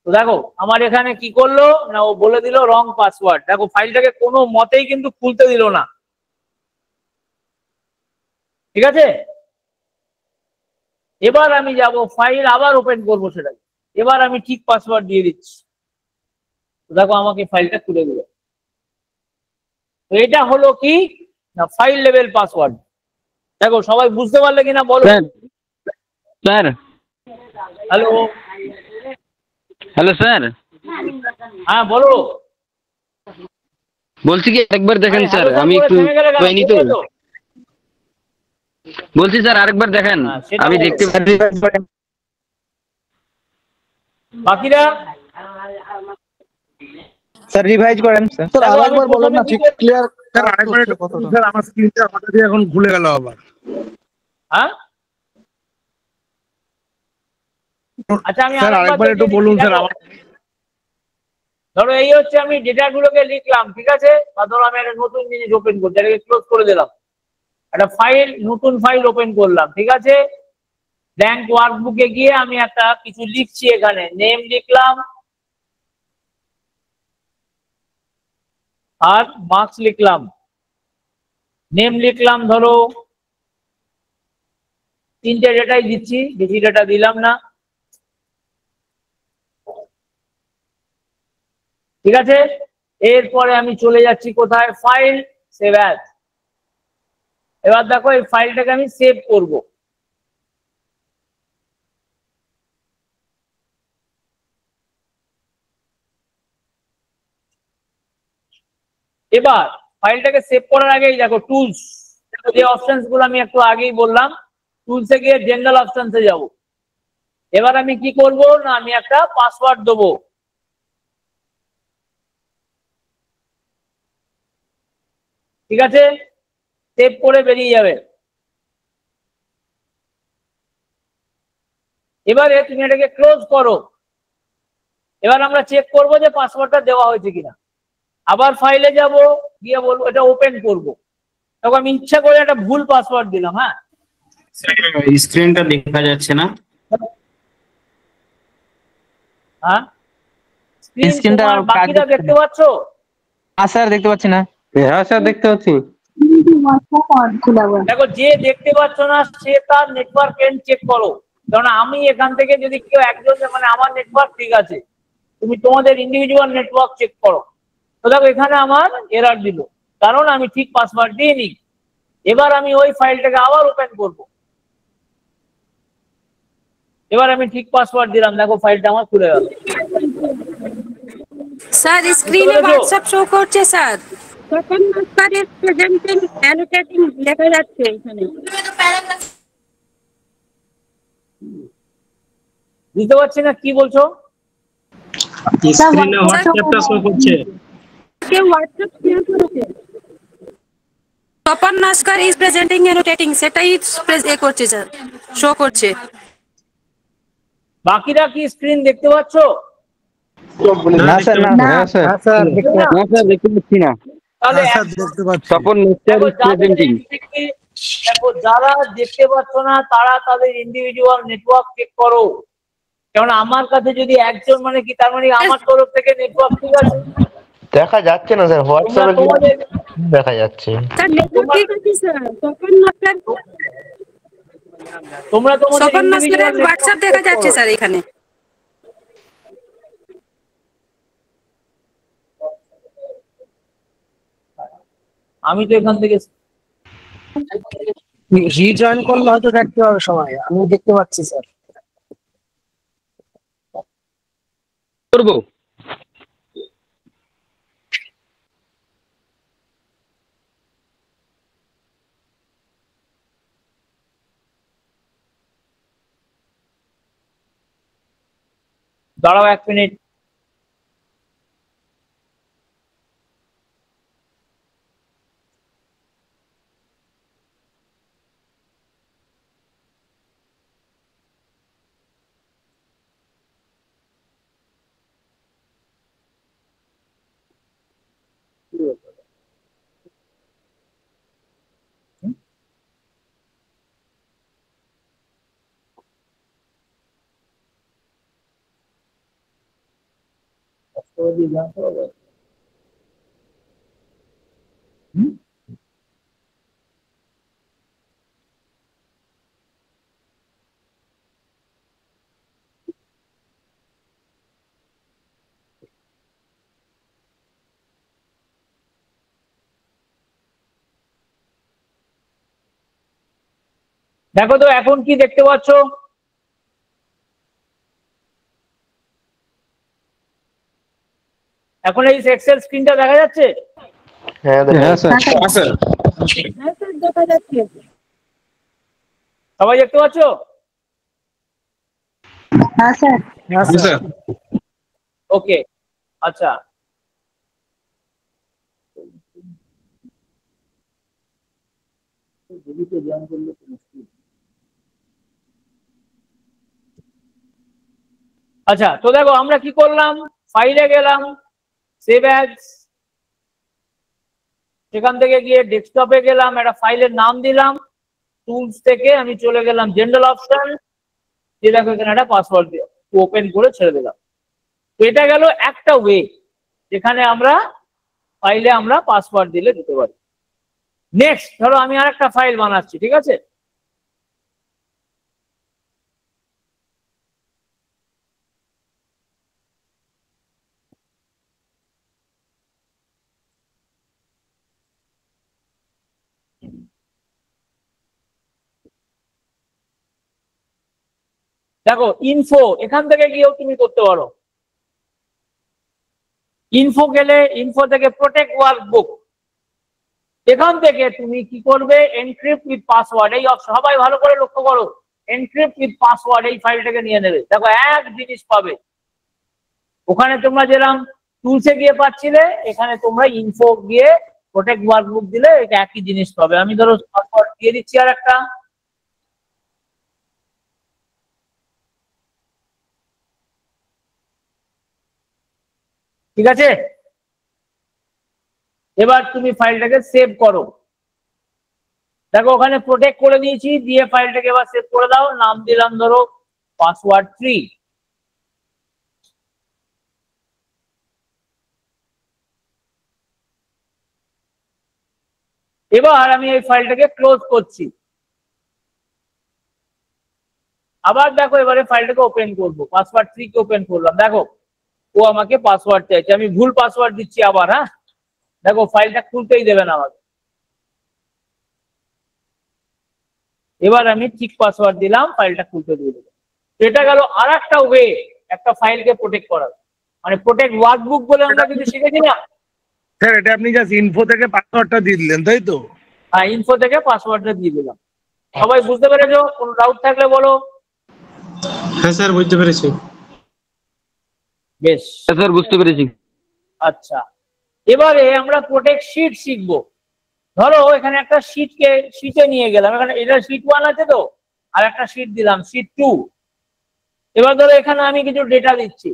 তো দেখো আমার এখানে কি করলো না, ও বলে দিল রং পাসওয়ার্ড। দেখো ফাইলটাকে কোনো মতেই কিন্তু খুলতে দিল না, ঠিক আছে? এবার আমি যাব ফাইল, আবার ওপেন করবো সেটাকে। এবার আমি ঠিক পাসওয়ার্ড দিয়ে দিচ্ছি, দেখো আমাকে ফাইলটা খুলে দিল। তো এটা হলো কি না ফাইল লেভেল পাসওয়ার্ড। দেখো সবাই বুঝতে পারলে কিনা বলো। স্যার হ্যালো, হ্যালো স্যার, হ্যাঁ বলো। বলছি কি একবার দেখেন আরে স্যার, hello আমি বলে একটু থেমে গেলে কেন? পাইনি তো। বুঝলে তো? বলছি স্যার আরেকবার দেখেন, হ্যাঁ, সেটা আমি বলো। দেখতে পাচ্ছি। বাকিরা স্যার রিভাইজ করেন স্যার। স্যার দেখো, আমি আরেকবার বলেন না, প্রথমে ঠিক কি করে- ক্লিয়ার স্যার আরেকবার একটু বলুন স্যার, আমার স্ক্রিনটা হঠাৎ এখন খুলে গেল আবার। হ্যাঁ, আচ্ছা আমি স্যার আরেকবার দেখিয়ে একটু দিচ্ছি, বলুন স্যার দেখো। আমার। ধরো এই হচ্ছে আমি ডেটা গুলোকে লিখলাম, ঠিক আছে? বা ধরো আমি একটা নতুন জিনিস ওপেন করছি, এটাকে ক্লোজ করে দিলাম, একটা ফাইল, নতুন ফাইল ওপেন করলাম, ঠিক আছে? ব্ল্যাঙ্ক ওয়ার্কবুকে গিয়ে আমি একটা কিছু লিখছি, এখানে নেম লিখলাম আর মার্কস লিখলাম। নেম লিখলাম ধরো 3টে ডেটাই দিচ্ছি, বেশি ডেটা দিলাম না, ঠিক আছে? এরপরে আমি চলে যাচ্ছি কোথায়? File, save as. এবার দেখো এই ফাইলটাকে আমি সেভ করব। এবার ফাইলটাকে সেভ করার আগেই দেখো টুলস, যে অপশনস গুলো আমি একটু আগেই বললাম, টুলসে গিয়ে জেনারেল অপশনসে যাব। এবার আমি কি করব না, আমি একটা পাসওয়ার্ড দেবো, ঠিক আছে? সেভ করে বেরিয়ে যাবে। এবারে তুমি এটাকে ক্লোজ করো। এবার আমরা চেক করব যে পাসওয়ার্ডটা দেওয়া হয়েছে কিনা। আবার ফাইলে যাব, গিয়ে বলবো এটা ওপেন করব। তখন আমি ইচ্ছা করে একটা ভুল পাসওয়ার্ড দিলাম। হ্যাঁ, স্ক্রিনটা দেখা যাচ্ছে না। হ্যাঁ, স্ক্রিনটা তোমার বাকিটা দেখতে পাচ্ছ? হ্যাঁ স্যার দেখতে পাচ্ছি না। হ্যাঁ স্যার দেখতে পাচ্ছি। হোয়াটসঅ্যাপ অন ছিল আবার। দেখো, যে দেখতে পাচ্ছ না সে তার নেটওয়ার্ক এন্ড চেক করো। কারণ আমি এখান থেকে যদি কেউ একজন, মানে আমার নেটওয়ার্ক ঠিক আছে, তুমি তোমাদের ইন্ডিভিজুয়াল নেটওয়ার্ক চেক করো। তো দেখো এখানে আমার এরর দিল, কারণ আমি ঠিক পাসওয়ার্ড দিইনি। এবার আমি ওই ফাইলটাকে আবার ওপেন করব। এবার আমি ঠিক পাসওয়ার্ড দিলাম, দেখো ফাইলটা আমার খুলে গেল। স্যার স্ক্রিনে হোয়াটসঅ্যাপ শো করছে স্যার। তখন স্যারের প্রেজেন্টিং অ্যানোটেটিং লেখা যাচ্ছে এখানে। বুঝতে পারছি না কি বলছো? স্ক্রিনে হোয়াটসঅ্যাপটা শো করছে। কেউ হোয়াটসঅ্যাপ শেয়ার করেছে। তপন নস্কর ইজ প্রেজেন্টিং অ্যানোটেটিং, সেটাই করছে স্যার, শো করছে। বাকিরা কি স্ক্রিন দেখতে পাচ্ছ? না স্যার, না হ্যাঁ স্যার। হ্যাঁ স্যার দেখতে পাচ্ছি না। তাহলে হ্যাঁ স্যার দেখতে পাচ্ছি। তপন দেখো, দেখো যারা দেখতে পাচ্ছ না তারা তাদের ইন্ডিভিজুয়াল নেটওয়ার্ক চেক করো। কারণ আমার কাছে যদি একজন, মানে কি তার মানে আমার তরফ থেকে নেটওয়ার্ক ঠিক আছে। দেখা যাচ্ছে না স্যার, হোয়াটসঅ্যাপে তোমাদের দেখা যাচ্ছে। স্যার নেটওয়ার্ক ঠিক আছে স্যার। তপন নস্কর তোমরা তোমাদের তপন নস্করের ইন্ডিভিজুয়াল হোয়াটসঅ্যাপ দেখা যাচ্ছে স্যার এখানে। আমি তো এখান থেকে রিজয়েন করলে হয়তো দেখতে পাবে সবাই, আমি দেখতে পাচ্ছি স্যার। করব। দাঁড়াও 1 মিনিট। দেখো তো এখন কি দেখতে পাচ্ছ? এখন এই এক্সেল স্ক্রিনটা দেখা যাচ্ছে? হ্যাঁ দেখা হ্যাঁ যাচ্ছে। স্যার। হ্যাঁ স্যার। হ্যাঁ স্যার দেখা যাচ্ছে। সবাই দেখতে পাচ্ছ? হ্যাঁ স্যার। হ্যাঁ স্যার। ওকে, আচ্ছা। আচ্ছা, তো দেখো আমরা কি করলাম, ফাইলে গেলাম, সেভ অ্যাজ, সেখান থেকে গিয়ে ডেস্কটপে গেলাম, একটা ফাইলের নাম দিলাম, টুলস থেকে আমি চলে গেলাম জেনারেল অপশন, যে দেখো এখানে একটা পাসওয়ার্ড দিয়ে ওপেন করে ছেড়ে দিলাম। তো এটা গেল একটা ওয়ে যেখানে আমরা ফাইলে আমরা পাসওয়ার্ড দিলে দিতে পারি। নেক্সট ধরো আমি আর একটা ফাইল বানাচ্ছি, ঠিক আছে? দেখো ইনফো, এখান থেকে গিয়েও তুমি করতে পারো। ইনফো গেলে ইনফো থেকে প্রোটেক্ট ওয়ার্কবুক, এখান থেকে তুমি কি করবে, এনক্রিপ্ট উইথ পাসওয়ার্ড, এই অপশন সবাই ভালো করে লক্ষ্য করো, এনক্রিপ্ট উইথ পাসওয়ার্ড এই ফাইলটাকে নিয়ে নেবে। দেখো এক জিনিস পাবে, ওখানে তোমরা যেরকম টুলসে গিয়ে পাচ্ছিলে, এখানে তোমরা ইনফো গিয়ে প্রোটেক্ট ওয়ার্কবুক দিলে এটা একই জিনিস পাবে। আমি ধরো পাসওয়ার্ড দিয়ে দিচ্ছি আর একটা, ঠিক আছে, এবার তুমি ফাইলটাকে সেভ করো। দেখো ওখানে প্রোটেক্ট করে নিয়েছি, দিয়ে ফাইলটাকে এবার সেভ করে দাও। নাম দিলাম ধরো পাসওয়ার্ড 3। এবার আমি এই ফাইলটাকে ক্লোজ করছি। আবার দেখো এবারে ফাইলটাকে ওপেন করবো, পাসওয়ার্ড 3 কে ওপেন করলাম। দেখো ও আমাকে পাসওয়ার্ড চাইছে, আমি ভুল পাসওয়ার্ড দিচ্ছি আবার। হ্যাঁ দেখো ফাইলটা খুলতেই দেবে না আমাকে। এবার আমি ঠিক পাসওয়ার্ড দিলাম, ফাইলটা খুলতে দিয়ে দেবো। এটা গেল আর একটা ওয়ে একটা ফাইলকে প্রোটেক্ট করার, মানে প্রোটেক্ট ওয়ার্কবুক বলে আমরা কিন্তু শিখেছি না। স্যার এটা আপনি জাস্ট ইনফো থেকে পাসওয়ার্ডটা দিয়ে দিলেন তাই তো? হ্যাঁ, ইনফো থেকে পাসওয়ার্ডটা দিয়ে দিলাম। সবাই বুঝতে পেরেছো? কোনো ডাউট থাকলে বলো। হ্যাঁ স্যার বুঝতে পেরেছি। বেশ, স্যার বুঝতে পেরেছি। আচ্ছা এবারে আমরা প্রোটেক্ট শীট শিখবো। ধরো এখানে একটা শীটে নিয়ে গেলাম, এখানে এটা শীট 1 আছে তো, আর একটা শীট দিলাম শীট 2। এবার ধরো এখানে আমি কিছু ডেটা দিচ্ছি।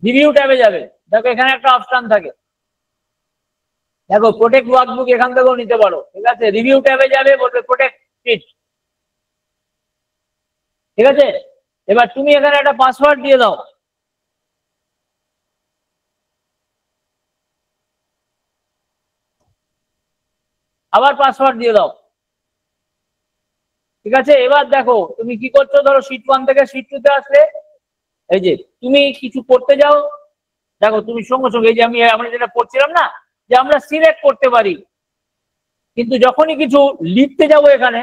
রিভিউ ট্যাবে যাবে, দেখো এখানে একটা অপশন থাকে, দেখো প্রোটেক্ট ওয়ার্কবুক, এখান থেকেও নিতে পারো। ঠিক আছে, রিভিউ ট্যাবে যাবে, বলবে প্রোটেক্ট শীট। ঠিক আছে, এবার তুমি এখানে একটা পাসওয়ার্ড দিয়ে দাও। আবার পাসওয়ার্ড দিয়ে দাও। ঠিক আছে, এবার দেখো তুমি কি করছো, ধরো শীট 1 থেকে শীট 2 তে আসলে, এই যে তুমি কিছু করতে যাও, দেখো তুমি সঙ্গে সঙ্গে এই যে আমরা যেটা পড়ছিলাম না, যে আমরা সিলেক্ট করতে পারি, কিন্তু যখনই কিছু লিখতে যাব এখানে,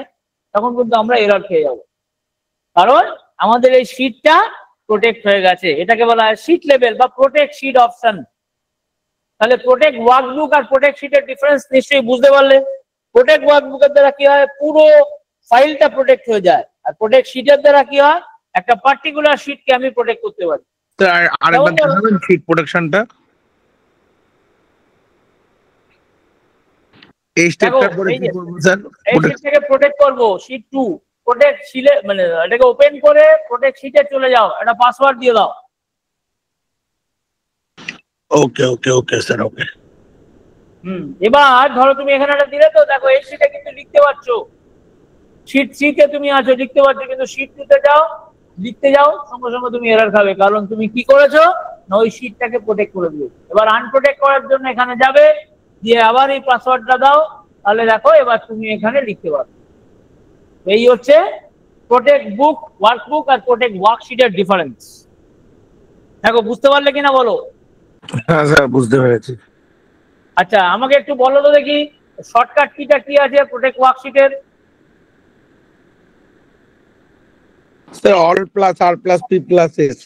তখন কিন্তু আমরা এরর খেয়ে যাব, কারণ আমাদের এই শীটটা প্রোটেক্ট হয়ে গেছে। এটাকে বলা হয় শীট লেভেল বা প্রোটেক্ট শীট অপশন। তাহলে প্রোটেক্ট ওয়ার্কবুক আর প্রোটেক্ট শীটের ডিফারেন্স নিশ্চয়ই বুঝতে পারলে। প্রোটেক্ট ওয়ার্কবুকের দ্বারা কি হয়, পুরো ফাইলটা প্রোটেক্ট হয়ে যায়, আর প্রোটেক্ট শীটের দ্বারা কি হয়, একটা পার্টিকুলার শীটকে আমি প্রোটেক্ট করতে পারি। আরেকবার দেখাবেন শীট প্রোটেকশনটা? এই স্টেপটা করে কি করব স্যার? এই শীটটাকে প্রোটেক্ট করব, শীট 2 প্রোটেক্ট শীটে, মানে এটাকে ওপেন করে প্রোটেক্ট শীটে চলে যাও, একটা পাসওয়ার্ড দিয়ে দাও। ওকে ওকে ওকে স্যার, ওকে। এবার ধরো তুমি এখানে একটা দিলে তো, দেখো এই শীটে কিন্তু লিখতে পারছো, শীট 3 তে তুমি আছো লিখতে পারছো, কিন্তু শীট 2 তে যাও লিখতে যাও, সঙ্গে সঙ্গে তুমি এরর খাবে, কারণ তুমি কি করেছো না, ওই শীটটাকে প্রোটেক্ট করে দিয়েছো। এবার আনপ্রোটেক্ট করার জন্য এখানে যাবে, দিয়ে আবার এই পাসওয়ার্ডটা দাও, তাহলে দেখো এবার তুমি এখানে লিখতে পারো। এই হচ্ছে প্রোটেক্ট বুক ওয়ার্কবুক আর প্রোটেক্ট ওয়ার্কশিটের ডিফারেন্স। দেখো বুঝতে পারলে কিনা বলো। হ্যাঁ স্যার বুঝতে পেরেছি। আচ্ছা আমাকে একটু বলো তো দেখি, শর্টকাট কিটা কি আছে প্রোটেক্ট ওয়ার্কশিটের? Sir Alt plus R plus P plus S.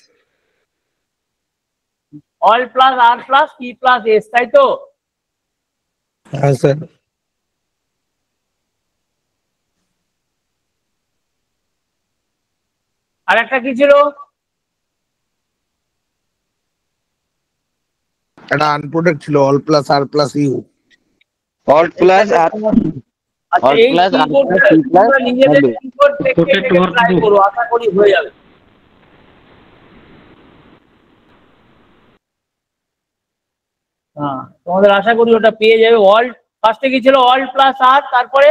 Alt plus R plus P plus S, তাই তো? হ্যাঁ স্যার। আর একটা কি ছিল? এটা আনপ্রোটেক্ট ছিল, Alt plus R plus U. Alt plus R আচ্ছা Alt এই plus R keyboard plus C plus নিজেদের W। কিবোর্ড থেকে Protect ট্রাই workbook। করো, আশা করি হয়ে যাবে। হ্যাঁ তোমাদের আশা করি ওটা পেয়ে যাবে। অল্ট ফার্স্টে কি ছিল, অল্ট প্লাস আর, তারপরে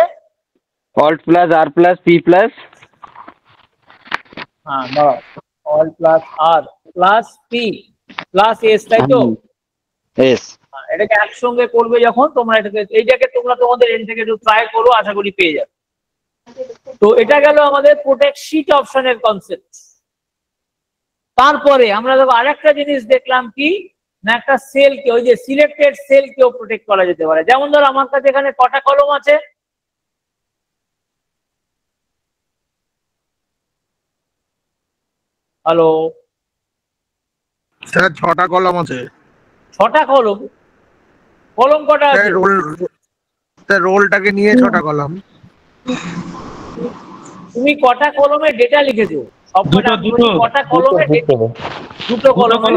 alt plus R plus P plus হ্যাঁ দাঁড়াও, all plus R plus P plus S, তাই তো? এস। এটাকে একসঙ্গে করবে যখন তোমরা, এইটাকে তোমরা তোমাদের এন্ড থেকে একটু ট্রাই করো, আশা করি পেয়ে যাবে। তো এটা গেল আমাদের প্রোটেক্ট শীট অপশনের কনসেপ্ট। তারপরে আমরা দেখো আরেকটা জিনিস দেখলাম কি না, একটা সেলকে, ওই যে সিলেক্টেড সেলকেও প্রোটেক্ট করা যেতে পারে। যেমন ধর আমার কাছে এখানে কটা কলম আছে, হ্যালো স্যার 6টা কলাম আছে। 6টা কলম? কলম কটা আছে? স্যার রোলটাকে নিয়ে 6টা কলাম। তুমি কটা কলমে ডেটা লিখেছো? সবকটা দুটো। কটা কলমে দুটো কলমে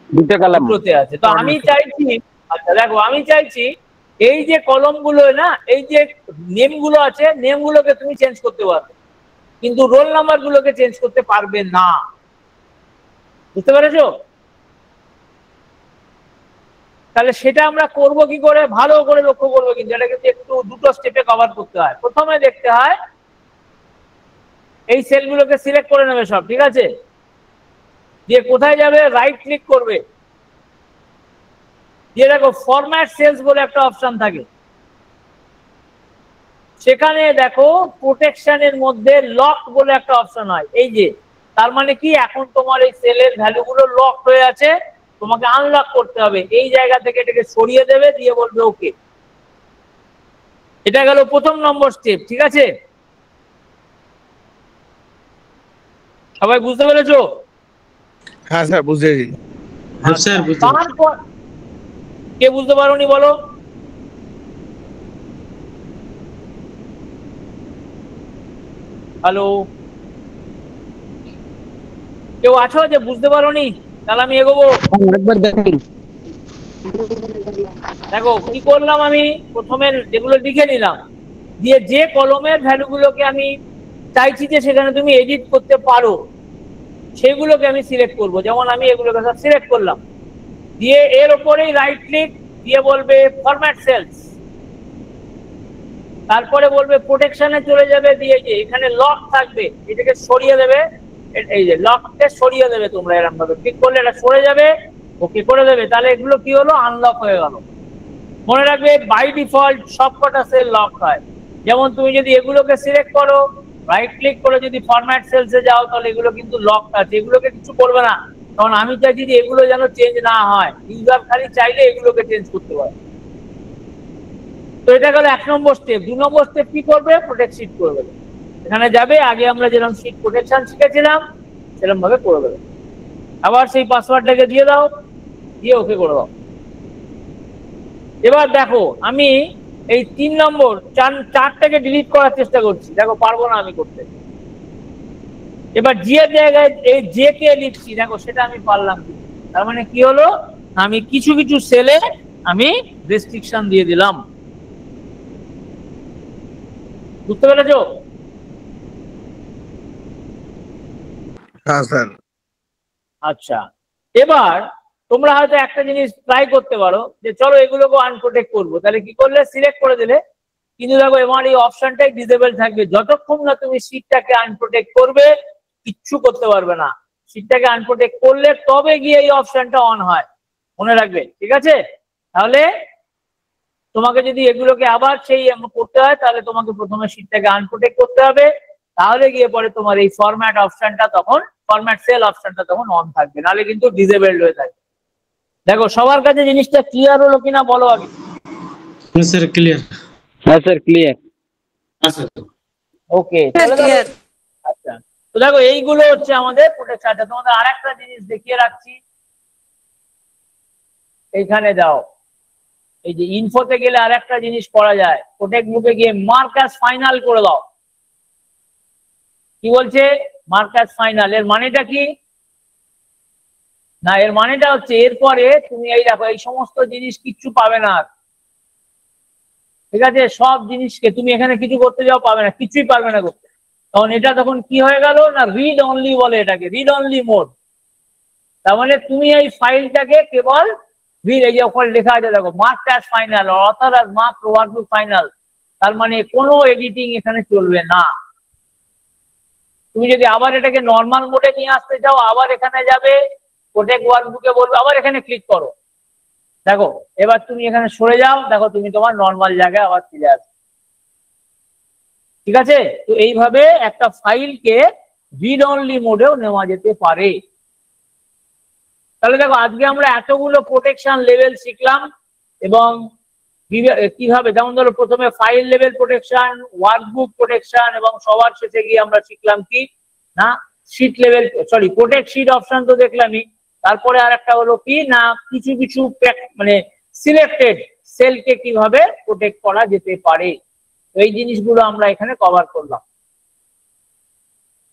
দুটো কলাম দুটোতে আছে। তো আমি চাইছি, আচ্ছা দেখো আমি চাইছি এই যে কলম গুলো না, এই যে নেম গুলো আছে, নেম গুলোকে তুমি চেঞ্জ করতে পারবে, কিন্তু রোল নাম্বার গুলোকে চেঞ্জ করতে পারবে না। বুঝতে পেরেছো? তাহলে সেটা আমরা করব কি করে, ভালো করে লক্ষ্য করবো, কিন্তু এটা কিন্তু একটু দুটো স্টেপে কভার করতে হয়। প্রথমে দেখতে হয় এই সেলগুলোকে সিলেক্ট করে নেবে সব, ঠিক আছে? দিয়ে কোথায় যাবে, রাইট ক্লিক করবে, দিয়ে দেখো ফরম্যাট সেলস বলে একটা অপশন থাকে, সেখানে দেখো প্রোটেকশনের মধ্যে লক বলে একটা অপশন হয়। এই যে তার মানে কি, এখন তোমার এই সেলের ভ্যালুগুলো লক হয়ে আছে, তোমাকে আনলক করতে হবে। এই জায়গা থেকে এটাকে সরিয়ে দেবে, দিয়ে বলবে ওকে। এটা গেল প্রথম নম্বর স্টেপ, ঠিক আছে? সবাই বুঝতে পেরেছো? হ্যাঁ স্যার বুঝেছি। হ্যাঁ স্যার বুঝতে তারপর কে বুঝতে পারোনি বলো? হ্যালো, কেউ আছো যে বুঝতে পারোনি? তাহলে আমি এগোবো। একবার দেখুন। দেখো কি করলাম, আমি প্রথমে যেগুলো লিখে নিলাম, দিয়ে যে কলমের ভ্যালুগুলোকে আমি চাইছি যে সেখানে তুমি এডিট করতে পারো, সেগুলোকে আমি সিলেক্ট করব। যেমন আমি এগুলোকে সব সিলেক্ট করলাম, দিয়ে এর উপরেই রাইট ক্লিক দিয়ে বলবে ফরম্যাট সেলস, তারপরে বলবে প্রোটেকশনে চলে যাবে, দিয়ে যে এখানে লক থাকবে এটাকে সরিয়ে দেবে। এই যে লককে সরিয়ে দেবে, তোমরা এরকম ভাবে ক্লিক করলে এটা সরে যাবে, ওকে করে দেবে। তাহলে এগুলো কি হলো, আনলক হয়ে গেল। মনে রাখবে বাই ডিফল্ট সবকটা সেল লক হয়। যেমন তুমি যদি এগুলোকে সিলেক্ট করো, রাইট ক্লিক করে যদি ফরম্যাট সেলসে যাও, তাহলে এগুলো কিন্তু লক আছে, এগুলোকে কিছু করবে না। কারণ আমি চাইছি যে এগুলো যেন চেঞ্জ না হয়, ইউজার খালি চাইলে এগুলোকে চেঞ্জ করতে পারে। তো এটা গেল 1 নম্বর স্টেপ। 2 নম্বর স্টেপ কি করবে, প্রোটেক্ট শিট করবে। এখানে যাবে, আগে আমরা যেরকম শিট প্রোটেকশন শিখেছিলাম সেরকম ভাবে করে দেবে। আবার সেই পাসওয়ার্ডটাকে দিয়ে দাও, দিয়ে ওকে করে দাও। এবার দেখো আমি এই 3 নম্বর 4টাকে ডিলিট করার চেষ্টা করছি, দেখো পারবো না আমি করতে। এবার জি এর জায়গায় এই জে কে লিখছি, দেখো সেটা আমি পারলাম। তার মানে কি হলো, আমি কিছু কিছু সেলে আমি রেস্ট্রিকশন দিয়ে দিলাম। বুঝতে পেরেছো? হ্যাঁ স্যার। আচ্ছা, এবার তোমরা হয়তো একটা জিনিস ট্রাই করতে পারো, যে চলো এগুলোকে আনপ্রোটেক্ট করবো। তাহলে কি করলে, সিলেক্ট করে দিলে, কিন্তু দেখো এবার এই অপশনটাই ডিসেবল থাকবে। যতক্ষণ না তুমি শীটটাকে আনপ্রোটেক্ট করবে কিচ্ছু করতে পারবে না। শীটটাকে আনপ্রোটেক্ট করলে তবে গিয়ে এই অপশনটা অন হয়, মনে রাখবে, ঠিক আছে? তাহলে তোমাকে যদি এগুলোকে আবার সেই করতে হয়, তাহলে তোমাকে প্রথমে শীটটাকে আনপ্রোটেক্ট করতে হবে, তাহলে গিয়ে পরে তোমার এই ফরম্যাট অপশনটা তখন, ফরম্যাট সেল অপশনটা তখন অন থাকবে, নাহলে কিন্তু ডিসেবলড হয়ে থাকবে। দেখো সবার কাছে জিনিসটা ক্লিয়ার হলো কিনা বলো আগে। হ্যাঁ স্যার ক্লিয়ার। হ্যাঁ স্যার ক্লিয়ার। হ্যাঁ স্যার ওকে, আচ্ছা। তো দেখো এইগুলো হচ্ছে আমাদের প্রোটেকশন। আচ্ছা, তোমাদের আরেকটা জিনিস দেখিয়ে রাখছি, এইখানে যাও, এই যে ইনফোতে গেলে আরেকটা জিনিস করা যায়, প্রোটেক্ট বুকে গিয়ে মার্ক অ্যাজ ফাইনাল করে দাও। কি বলছে, মার্ক অ্যাজ ফাইনাল, এর মানেটা কি না, এর মানেটা হচ্ছে এরপরে তুমি এই দেখো এই সমস্ত জিনিস কিচ্ছু পাবে না, ঠিক আছে? সব জিনিসকে তুমি এখানে কিছু করতে যাও পাবে না, কিছুই পারবে না করতে। তখন এটা তখন কি হয়ে গেল না, রিড অনলি বলে এটাকে, রিড অনলি মোড। তার মানে তুমি এই ফাইলটাকে কেবল রিড, এই যে ওখানে লেখা আছে দেখো mark as final, author as mark workbook final, তার মানে কোনো এডিটিং এখানে চলবে না। তুমি যদি আবার এটাকে নর্মাল মোডে নিয়ে আসতে চাও, আবার এখানে যাবে, প্রোটেক্ট ওয়ার্কবুকে বলবে, আবার এখানে ক্লিক করো, দেখো এবার তুমি এখানে সরে যাও, দেখো তুমি তোমার নর্মাল জায়গায় আবার ফিরে আসবে, ঠিক আছে? তো এইভাবে একটা ফাইলকে রিড অনলি মোডেও নেওয়া যেতে পারে। তাহলে দেখো আজকে আমরা এতগুলো প্রোটেকশন লেভেল শিখলাম, এবং কিভাবে, যেমন ধরো প্রথমে file level protection, workbook protection, এবং সবার শেষে গিয়ে আমরা শিখলাম কি না, sheet level, sorry protect sheet option তো দেখলামই। তারপরে আর একটা হলো কি না, কিছু কিছু মানে সিলেক্টেড সেলকে কিভাবে প্রোটেক্ট করা যেতে পারে, এই জিনিসগুলো আমরা এখানে কভার করলাম,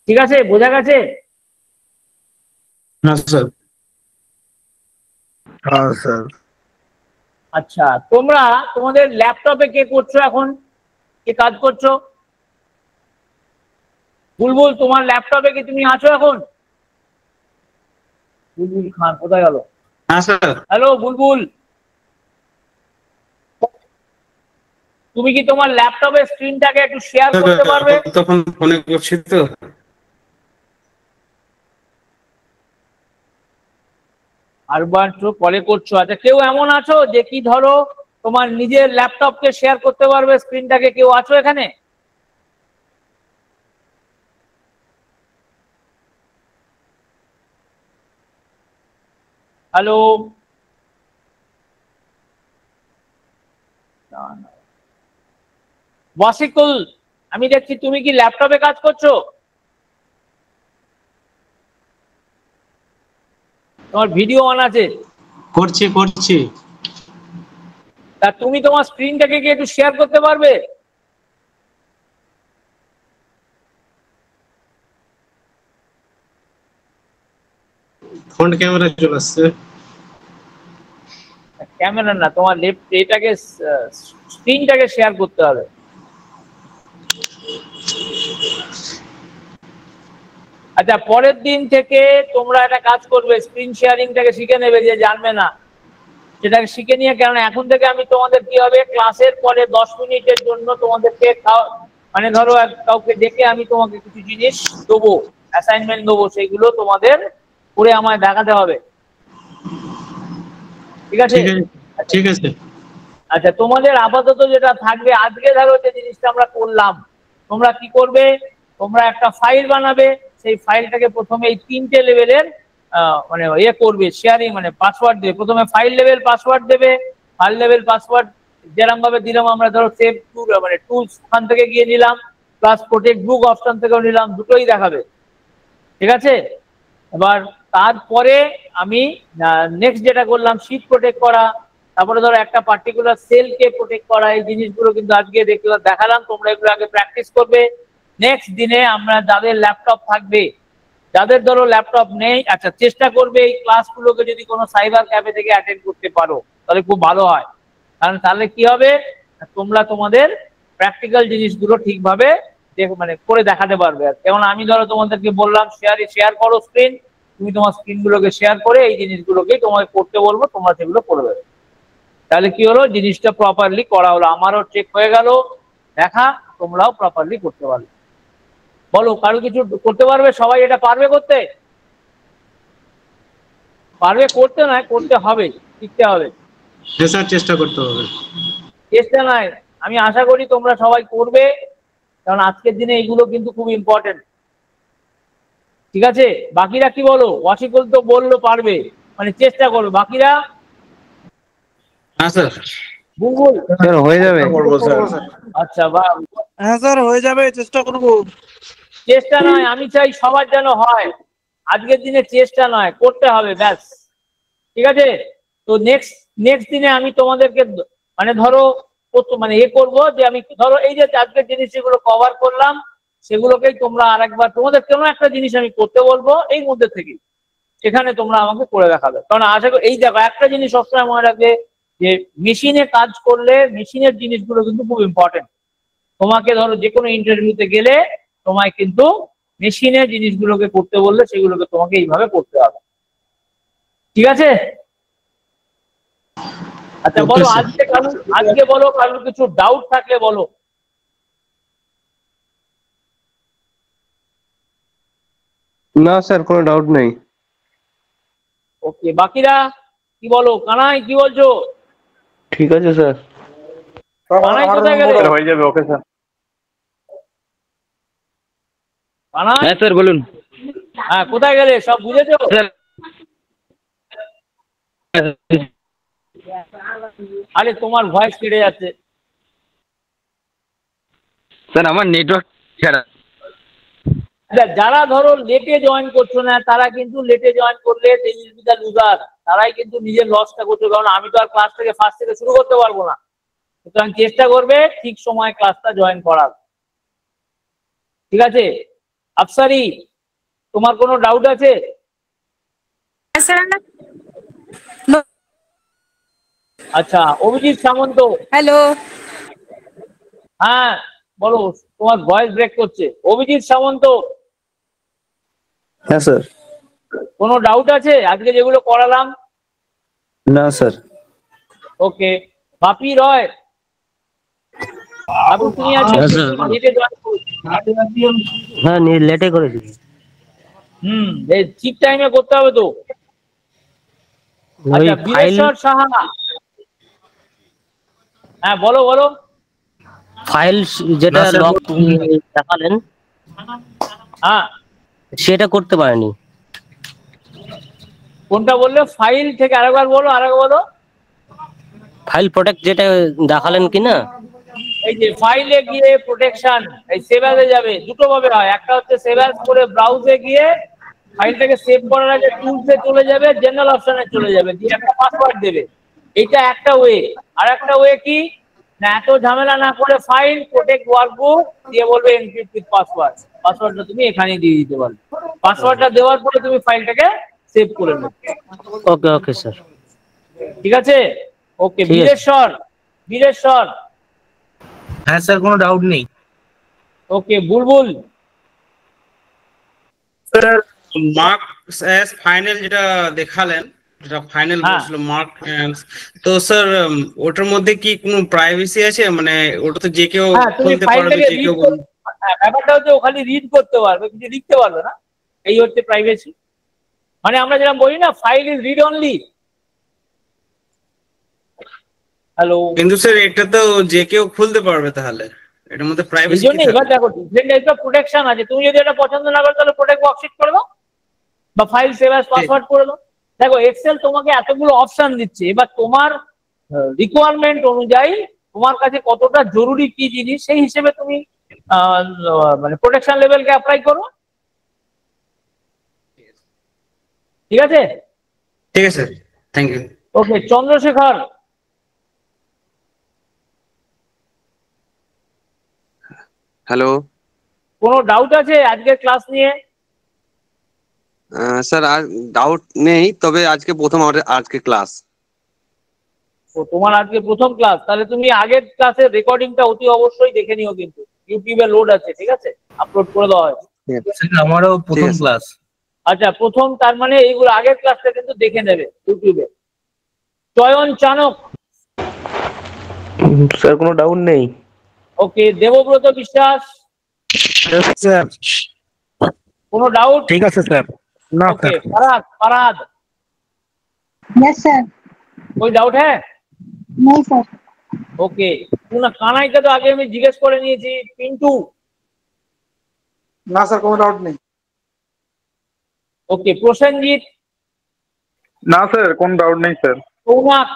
ঠিক ঠিক আছে, বোঝা গেছে? हाँ सर। হ্যাঁ স্যার। আচ্ছা, তোমরা তোমাদের ল্যাপটপে কে করছো এখন, কে কাজ করছো? বুলবুল, তোমার ল্যাপটপে কি তুমি আছো এখন? বুলবুল খান কোথায় গেল? हाँ सर। হ্যালো বুলবুল, তুমি কি তোমার ল্যাপটপের স্ক্রিনটাকে একটু শেয়ার করতে পারবে? তখন ফোনে করছি তো। আরবার তো কলে করছো। আচ্ছা, কেউ এমন আছো যে কি ধরো তোমার নিজের ল্যাপটপকে শেয়ার করতে পারবে স্ক্রিনটাকে? কেউ আছো এখানে? হ্যালো, ওয়াসিকুল, আমি দেখছি তুমি কি ল্যাপটপে কাজ করছো? তোমার ভিডিও অন আছে। করছি করছি। তা তুমি তোমার স্ক্রিনটাকে কি একটু শেয়ার করতে পারবে? ফ্রন্ট ক্যামেরা চলে আসছে। ক্যামেরা না, তোমার লেফট এটাকে স্ক্রিনটাকে শেয়ার করতে হবে। আচ্ছা, পরের দিন থেকে তোমরা একটা কাজ করবে, স্ক্রিন শেয়ারিংটাকে শিখে নেবে, যে জানবে না সেটাকে শিখে নিয়ে, কারণ এখন থেকে আমি তোমাদের কি হবে, ক্লাসের পরে 10 মিনিটের জন্য তোমাদেরকে মানে ধরো কাউকে ডেকে আমি তোমাকে কিছু জিনিস দেবো, অ্যাসাইনমেন্ট দেবো, সেইগুলো তোমাদের করে আমায় দেখাতে হবে। ঠিক আছে? ঠিক আছে। আচ্ছা, তোমাদের আপাতত যেটা থাকবে, আজকে ধরো যে জিনিসটা আমরা করলাম, তোমরা কি করবে, তোমরা একটা ফাইল বানাবে। সেই ফাইলটাকে প্রথমে এই 3টে লেভেলের মানে করবে শেয়ারিং, মানে পাসওয়ার্ড দেবে। প্রথমে ফাইল লেভেল পাসওয়ার্ড দেবে। ফাইল লেভেল পাসওয়ার্ড যেরকম ভাবে দিলাম আমরা, ধরো সেভ টুল মানে টুলস ওখান থেকে গিয়ে নিলাম, প্লাস প্রোটেক্ট বুক অপশন থেকেও নিলাম, দুটোই দেখাবে। ঠিক আছে? এবার তারপরে আমি নেক্সট যেটা করলাম, শীট প্রোটেক্ট করা, তারপরে ধরো একটা পার্টিকুলার সেলকে প্রোটেক্ট করা, এই জিনিসগুলো কিন্তু আজকে দেখালাম। তোমরা এগুলো আগে প্র্যাকটিস করবে। নেক্সট দিনে আমরা যাদের ল্যাপটপ থাকবে, যাদের ধরো ল্যাপটপ নেই, আচ্ছা চেষ্টা করবে এই ক্লাসগুলোকে যদি কোনো সাইবার ক্যাফে থেকে অ্যাটেন্ড করতে পারো তাহলে খুব ভালো হয়। কারণ তাহলে কি হবে, তোমরা তোমাদের প্র্যাকটিক্যাল জিনিসগুলো ঠিকভাবে মানে করে দেখাতে পারবে। যেমন আমি ধরো তোমাদেরকে বললাম শেয়ার করো স্ক্রিন, তুমি তোমার স্ক্রিনগুলোকে শেয়ার করে এই জিনিসগুলোকেই তোমাকে করতে বলবো, তোমরা সেগুলো করে দেবে। তাহলে কি হলো, জিনিসটা প্রপারলি করা হলো, আমারও চেক হয়ে গেল, দেখা তোমরাও প্রপারলি করতে পারবে। বলো, কারো কিছু করতে পারবে? সবাই এটা পারবে করতে? পারবে করতে, নয় করতে হবে, শিখতে হবে। হ্যাঁ স্যার, চেষ্টা করতে হবে। চেষ্টা নয়, আমি আশা করি তোমরা সবাই করবে, কারণ আজকের দিনে এগুলো কিন্তু খুব ইম্পর্টেন্ট। ঠিক আছে? বাকিরা কি বলো? ওয়াসিকুল তো বললো পারবে, মানে চেষ্টা করবে। বাকিরা? হ্যাঁ স্যার। বুলবুল? স্যার হয়ে যাবে। আচ্ছা, বা হ্যাঁ স্যার হয়ে যাবে, চেষ্টা করবো। চেষ্টা নয়, আমি চাই সবার যেন হয়। আজকের দিনে চেষ্টা নয়, করতে হবে, ব্যাস। ঠিক আছে? তো নেক্সট দিনে আমি তোমাদেরকে মানে ধরো মানে করবো, যে আমি ধরো এই যে আজকের জিনিস যেগুলো কভার করলাম, সেগুলোকেই তোমরা আরেকবার তোমাদের কোনো একটা জিনিস আমি করতে বলবো এই মধ্যে থেকে, সেখানে তোমরা আমাকে করে দেখাবে। কারণ আশা করি এই দেখো, একটা জিনিস সবসময় মনে রাখবে, যে মেশিনে কাজ করলে মেশিনের জিনিসগুলো কিন্তু খুব ইম্পর্টেন্ট। তোমাকে ধরো যে কোনো ইন্টারভিউতে গেলে তোমায় কিন্তু মেশিনের জিনিসগুলোকে করতে বললে সেগুলোকে তোমাকে এইভাবে করতে হবে। ঠিক আছে? আচ্ছা বলো, আজকে বলো, কারোর কিছু ডাউট থাকলে বলো। না স্যার, কোনো ডাউট নেই। ওকে, বাকিরা কি বলো? কানাই কি বলছো? ঠিক আছে স্যার। কানাই কোথায় গেলে? হয়ে যাবে, ওকে স্যার। কানাই? হ্যাঁ স্যার বলুন। হ্যাঁ, কোথায় গেলে? সব বুঝেছো? স্যার আরে তোমার ভয়েস কেটে যাচ্ছে। স্যার আমার নেটওয়ার্ক ছাড়া। যারা ধরো লেটে জয়েন করছো না, তারা কিন্তু লেটে জয়েন করলে লুজার, তারাই কিন্তু নিজের লসটা করছো। কারণ আমি তো আর ক্লাসটাকে ফার্স্ট থেকে শুরু করতে পারবো না। সুতরাং চেষ্টা করবে ঠিক সময় ক্লাসটা জয়েন করার। ঠিক আছে? আফসারি, তোমার কোনো ডাউট আছে? স্যার আচ্ছা, অভিজিৎ সামন্ত, হ্যালো হ্যাঁ বলো, তোমার ভয়েস ব্রেক করছে। অভিজিৎ সামন্ত, হ্যাঁ স্যার। কোনো ডাউট আছে আজকে যেগুলো করালাম? না স্যার। ওকে, বাপি রয়, বাবু তুমি আছো? হ্যাঁ, স্যার। হ্যাঁ লেটে করেছি। ঠিক টাইমে করতে হবে তো। ওই আচ্ছা, ফাইল বীরেশ্বর সাহা, হ্যাঁ বলো বলো। ফাইল যেটা লক দেখালেন হ্যাঁ, সেটা করতে পারেনি। কোনটা বললে? ফাইল থেকে আরেকবার বলো, আরেকবার বলো। ফাইল প্রোটেক্ট যেটা দেখালেন কিনা, এই যে ফাইলে গিয়ে প্রোটেকশন, এই সেভ অ্যাজে যাবে, দুটো ভাবে হয়। একটা হচ্ছে সেভ অ্যাজ করে ব্রাউজে গিয়ে ফাইলটাকে সেভ করার আগে টুলসে চলে যাবে, জেনারেল অপশনে চলে যাবে, দিয়ে একটা পাসওয়ার্ড দেবে। এটা একটা ওয়ে। আর একটা ওয়ে কি না, এত ঝামেলা না করে ফাইল প্রোটেক্ট ওয়ার্কবুক দিয়ে বলবে এনক্রিপ্ট উইথ পাসওয়ার্ড, পাসওয়ার্ডটা তুমি এখানেই দিয়ে দিতে পারবে। পাসওয়ার্ডটা দেওয়ার পরে তুমি ফাইলটাকে সেভ করে নেবে। ওকে ওকে স্যার। ঠিক আছে? ওকে, ঠিক আছে। বীরেশ্বর, বীরেশ্বর, হ্যাঁ স্যার, কোনো ডাউট নেই। ওকে, বুলবুল, স্যার মার্ক অ্যাজ ফাইনাল যেটা দেখালেন, যেটা ফাইনাল হ্যাঁ। বলছিল মার্ক, তো স্যার ওটার মধ্যে কি কোনো প্রাইভেসি আছে? মানে ওটা তো যে কেউ হ্যাঁ তুমি খুলতে পারবে, ফাইলটাকে যে রিড কেউ করতে, হ্যাঁ ব্যাপারটা হচ্ছে ওখানে রিড করতে পারবে, কিছু লিখতে পারবে না, এই হচ্ছে প্রাইভেসি। মানে আমরা যেরকম বলি না, file is read only. Hello, কিন্তু স্যার এটা তো যে কেউ খুলতে পারবে, তাহলে এটার মধ্যে এই প্রাইভেসি জন্য কি এবার থাকবে? দেখো ডিফারেন্ট টাইপস অফ প্রোটেকশন আছে। তুমি যদি এটা পছন্দ না করো তাহলে প্রোটেক্ট ওয়ার্কশিট করে দাও, বা ফাইল সেভ অ্যাজ পাসওয়ার্ড করে দাও। দেখো এক্সেল তোমাকে এতগুলো অপশন দিচ্ছে, এবার তোমার রিকোয়ারমেন্ট অনুযায়ী তোমার কাছে কতটা জরুরি কি জিনিস, সেই হিসেবে তুমি মানে প্রোটেকশন লেভেলকে অ্যাপ্লাই করো। ঠিক আছে? ঠিক আছে sir, thank you. Okay, Chandrashekhar, hello কোনো ডাউট আছে আজকের ক্লাস নিয়ে? স্যার, আর ডাউট নেই, তবে আজকে প্রথম আজকে ক্লাস। ও তোমার আজকে প্রথম ক্লাস, তাহলে তুমি আগের ক্লাসের রেকর্ডিংটা অতি অবশ্যই দেখে নিও, কিন্তু ইউটিউবে লোড আছে, ঠিক আছে, আপলোড করে দেওয়া হয়। আমারও প্রথম ঠিক আছে। ক্লাস। আচ্ছা, প্রথম, তার মানে এইগুলো আগের ক্লাসটা কিন্তু দেখে নেবে ইউটিউবে। চয়ন চানক, স্যার কোনো ডাউট নেই। ওকে, দেবব্রত বিশ্বাস, স্যার কোনো ডাউট? ঠিক আছে স্যার। না okay, sir. Farhad, Farhad, yes sir. कोई डाउट है? नहीं सर। ओके, ना কানাইকে তো আগে আমি জিজ্ঞেস করে নিয়েছি। পিন্টু, না স্যার, কোনো ডাউট নেই। ওকে, প্রসেনজিৎ, না স্যার, কোনো ডাউট নেই স্যার। সৌনাক,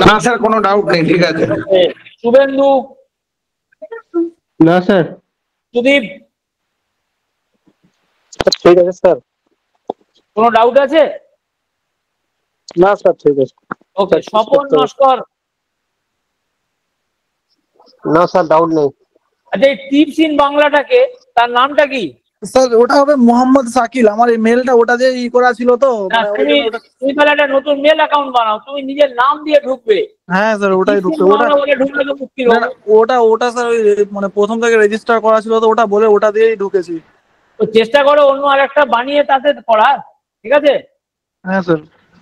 না স্যার, কোনো ডাউট নেই। ঠিক আছে। ওকে, শুভেন্দু, না স্যার। সুদীপ, ঠিক আছে স্যার। কোনো ডাউট আছে? না স্যার, ঠিক আছে। ওকে, স্বপন নস্কর, না স্যার, ডাউট নেই। আচ্ছা এই টিপস ইন বাংলাটাকে তার নামটা কি? স্যার ওটা হবে মোহাম্মদ শাকিল। আমার এই মেলটা ওটা দিয়ে করা ছিল তো, না, মানে ওই তুমি জন্য ওটা- তুমি তাহলে একটা নতুন মেল অ্যাকাউন্ট বানাও, তুমি নিজের নাম দিয়ে ঢুকবে। হ্যাঁ স্যার, ওটাই Tips in ঢুকতে ওটা। বাংলা বলে ঢুকলে তো মুশকিল না হবে। না, ওটা স্যার ওই মানে প্রথম থেকে রেজিস্টার করা ছিল তো, ওটা বলে ওটা দিয়েই ঢুকেছি। তো চেষ্টা করো অন্য আরেকটা বানিয়ে তাতে করার, ঠিক আছে? হ্যাঁ স্যার।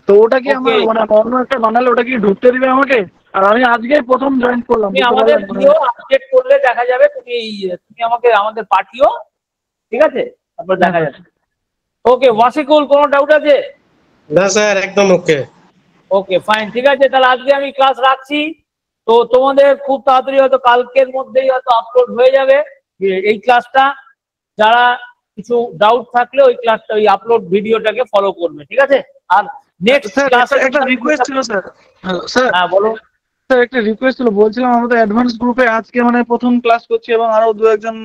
তো ওটা কি আমার Okay. মানে অন্য একটা বানালে ওটা কি ঢুকতে দিবে আমাকে? আর আমি আজকেই প্রথম জয়েন করলাম। তুমি আমাদের ভিডিও আপডেট করলে দেখা যাবে, তুমি আমাকে আমাদের পাঠিও, ঠিক আছে, তারপর দেখা যাবে। ওকে, ওয়াসিকুল, কোনো ডাউট আছে? না স্যার, একদম ওকে। ওকে ফাইন, ঠিক আছে, তাহলে আজকে আমি ক্লাস রাখছি। তো তোমাদের খুব তাড়াতাড়ি হয়তো কালকের মধ্যেই হয়তো আপলোড হয়ে যাবে এই ক্লাসটা। যারা কিছু ডাউট থাকলে ওই ক্লাসটা, ওই আপলোড ভিডিওটাকে ফলো করবে, ঠিক আছে? আর নেক্সট স্যার ক্লাসে একটা রিকোয়েস্ট ছিল স্যার। স্যার হ্যাঁ বলো। স্যার একটা রিকোয়েস্ট ছিল, বলছিলাম আমাদের অ্যাডভান্স গ্রুপে আজকে মানে প্রথম ক্লাস করছি, এবং আরো দু একজন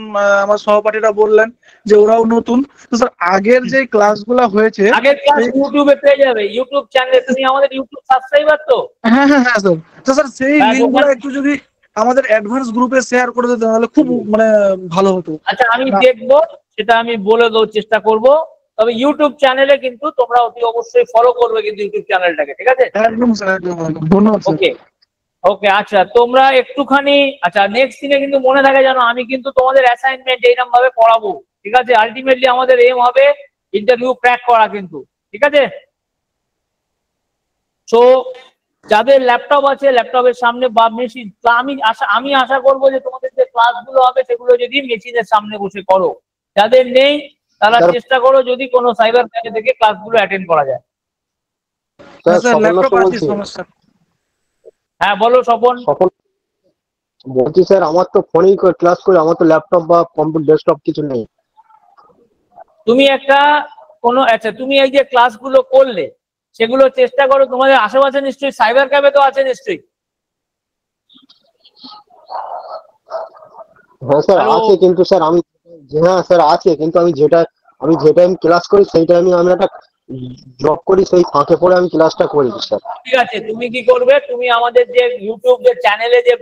আমার সহপাঠীরা বললেন যে ওরাও নতুন। তো স্যার আগের যে ক্লাসগুলো হয়েছে, আগের ক্লাস ইউটিউবে পেয়ে যাবে, ইউটিউব চ্যানেলে। তুমি আমাদের ইউটিউব সাবস্ক্রাইবার তো? হ্যাঁ হ্যাঁ হ্যাঁ স্যার। তো স্যার সেই হ্যাঁ, লিঙ্কগুলো ওখানে- একটু যদি আমাদের অ্যাডভান্স গ্রুপে শেয়ার করে দিতে তাহলে খুব মানে ভালো হতো। আচ্ছা আমি দেখবো, সেটা আমি বলে দেওয়ার চেষ্টা করব। তবে ইউটিউব চ্যানেলে কিন্তু তোমরা অতি অবশ্যই ফলো করবে কিন্তু ইউটিউব চ্যানেলটাকে, ঠিক আছে? একদম স্যার, একদম একদম। ধন্যবাদ স্যার। ওকে ওকে, আচ্ছা তোমরা একটুখানি, আচ্ছা নেক্সট দিনে কিন্তু মনে থাকে জানো, আমি কিন্তু তোমাদের অ্যাসাইনমেন্ট এইরকম ভাবে পড়াবো, ঠিক আছে? আলটিমেটলি আমাদের এম হবে ইন্টারভিউ ক্র্যাক করা কিন্তু, ঠিক আছে? সো যাদের ল্যাপটপ আছে, ল্যাপটপের সামনে বা মেশিন, আমি আশা করবো যে তোমাদের যে ক্লাসগুলো হবে সেগুলো যদি মেশিনের সামনে বসে করো। যাদের নেই তারা চেষ্টা করো যদি কোনো সাইবার ক্যাফে থেকে ক্লাসগুলো অ্যাটেন্ড করা যায়। স্যার ল্যাপটপ আছে সমস্যা। হ্যাঁ বলো স্বপন। বলছি স্যার আমার তো ফোনেই ক্লাস করি, আমার তো ল্যাপটপ বা কম্পিউটার ডেস্কটপ কিছু নেই। তুমি একটা আচ্ছা তুমি এই যে ক্লাসগুলো করলে সেগুলো চেষ্টা করো, তোমাদের আশেপাশে নিশ্চয়ই সাইবার ক্যাফে তো আছে নিশ্চয়ই। হ্যাঁ স্যার আছে, কিন্তু স্যার আমি, হ্যাঁ স্যার আছে, কিন্তু আমি যে টাইম ক্লাস করি সেই টাইমে আমি একটা জব করি, সেই ফাঁকে পড়ে আমি ক্লাসটা করি স্যার। ঠিক আছে, তুমি কি করবে, তুমি আমাদের যে ইউটিউব যে চ্যানেলে যে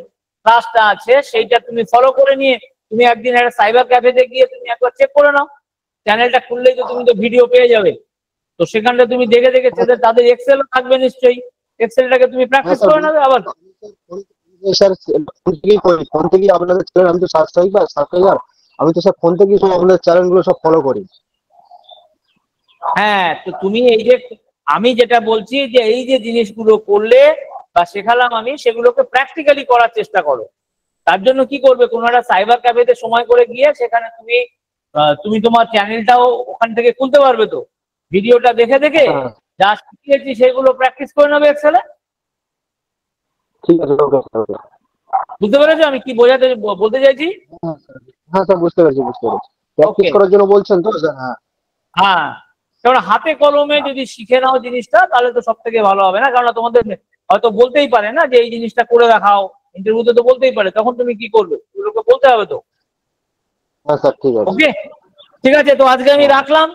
ক্লাসটা আছে সেইটা তুমি ফলো করে নিয়ে তুমি একদিন একটা সাইবার ক্যাফেতে গিয়ে তুমি একবার চেক করে নাও। চ্যানেলটা খুললেই তো তুমি তো ভিডিও পেয়ে যাবে, তো সেখানটা তুমি দেখে দেখে তাদের এক্সেল থাকবে নিশ্চয়ই, এক্সেলটাকে তুমি প্র্যাকটিস করে নেবে আবার। স্যার ফোন থেকেই করি, ফোন থেকেই আপনাদের চ্যানেল, আমি তো সাবস্ক্রাইবার, আমি তো স্যার ফোন থেকেই সব আপনাদের চ্যানেলগুলো সব ফলো করি। হ্যাঁ, তো তুমি এই যে আমি যেটা বলছি যে এই যে জিনিসগুলো করলে বা শেখালাম আমি, সেগুলোকে প্র্যাকটিক্যালি করার চেষ্টা করো। তার জন্য কি করবে, কোনো একটা সাইবার ক্যাফেতে সময় করে গিয়ে সেখানে তুমি তোমার চ্যানেলটাও ওখান থেকে খুলতে পারবে, তো ভিডিওটা দেখে দেখে যা শিখিয়েছি সেগুলো প্র্যাকটিস করে নেবে এক্সেলে। ঠিক আছে, বুঝতে পেরেছো আমি কি বলতে চাইছি? হ্যাঁ স্যার বুঝতে পেরেছি। প্র্যাকটিস করার জন্য বলছেন তো স্যার? হ্যাঁ, কারণ হাতে কলমে যদি শিখে নাও জিনিসটা তাহলে তো সব থেকে ভালো হবে না। কারণ তোমাদের হয়তো বলতেই পারে না যে এই জিনিসটা করে দেখাও, ইন্টারভিউতে তো বলতেই পারে, তখন তুমি কি করবে, এগুলোকে বলতে হবে তো। হ্যাঁ স্যার ঠিক আছে। ওকে ঠিক আছে, তো আজকে আমি রাখলাম।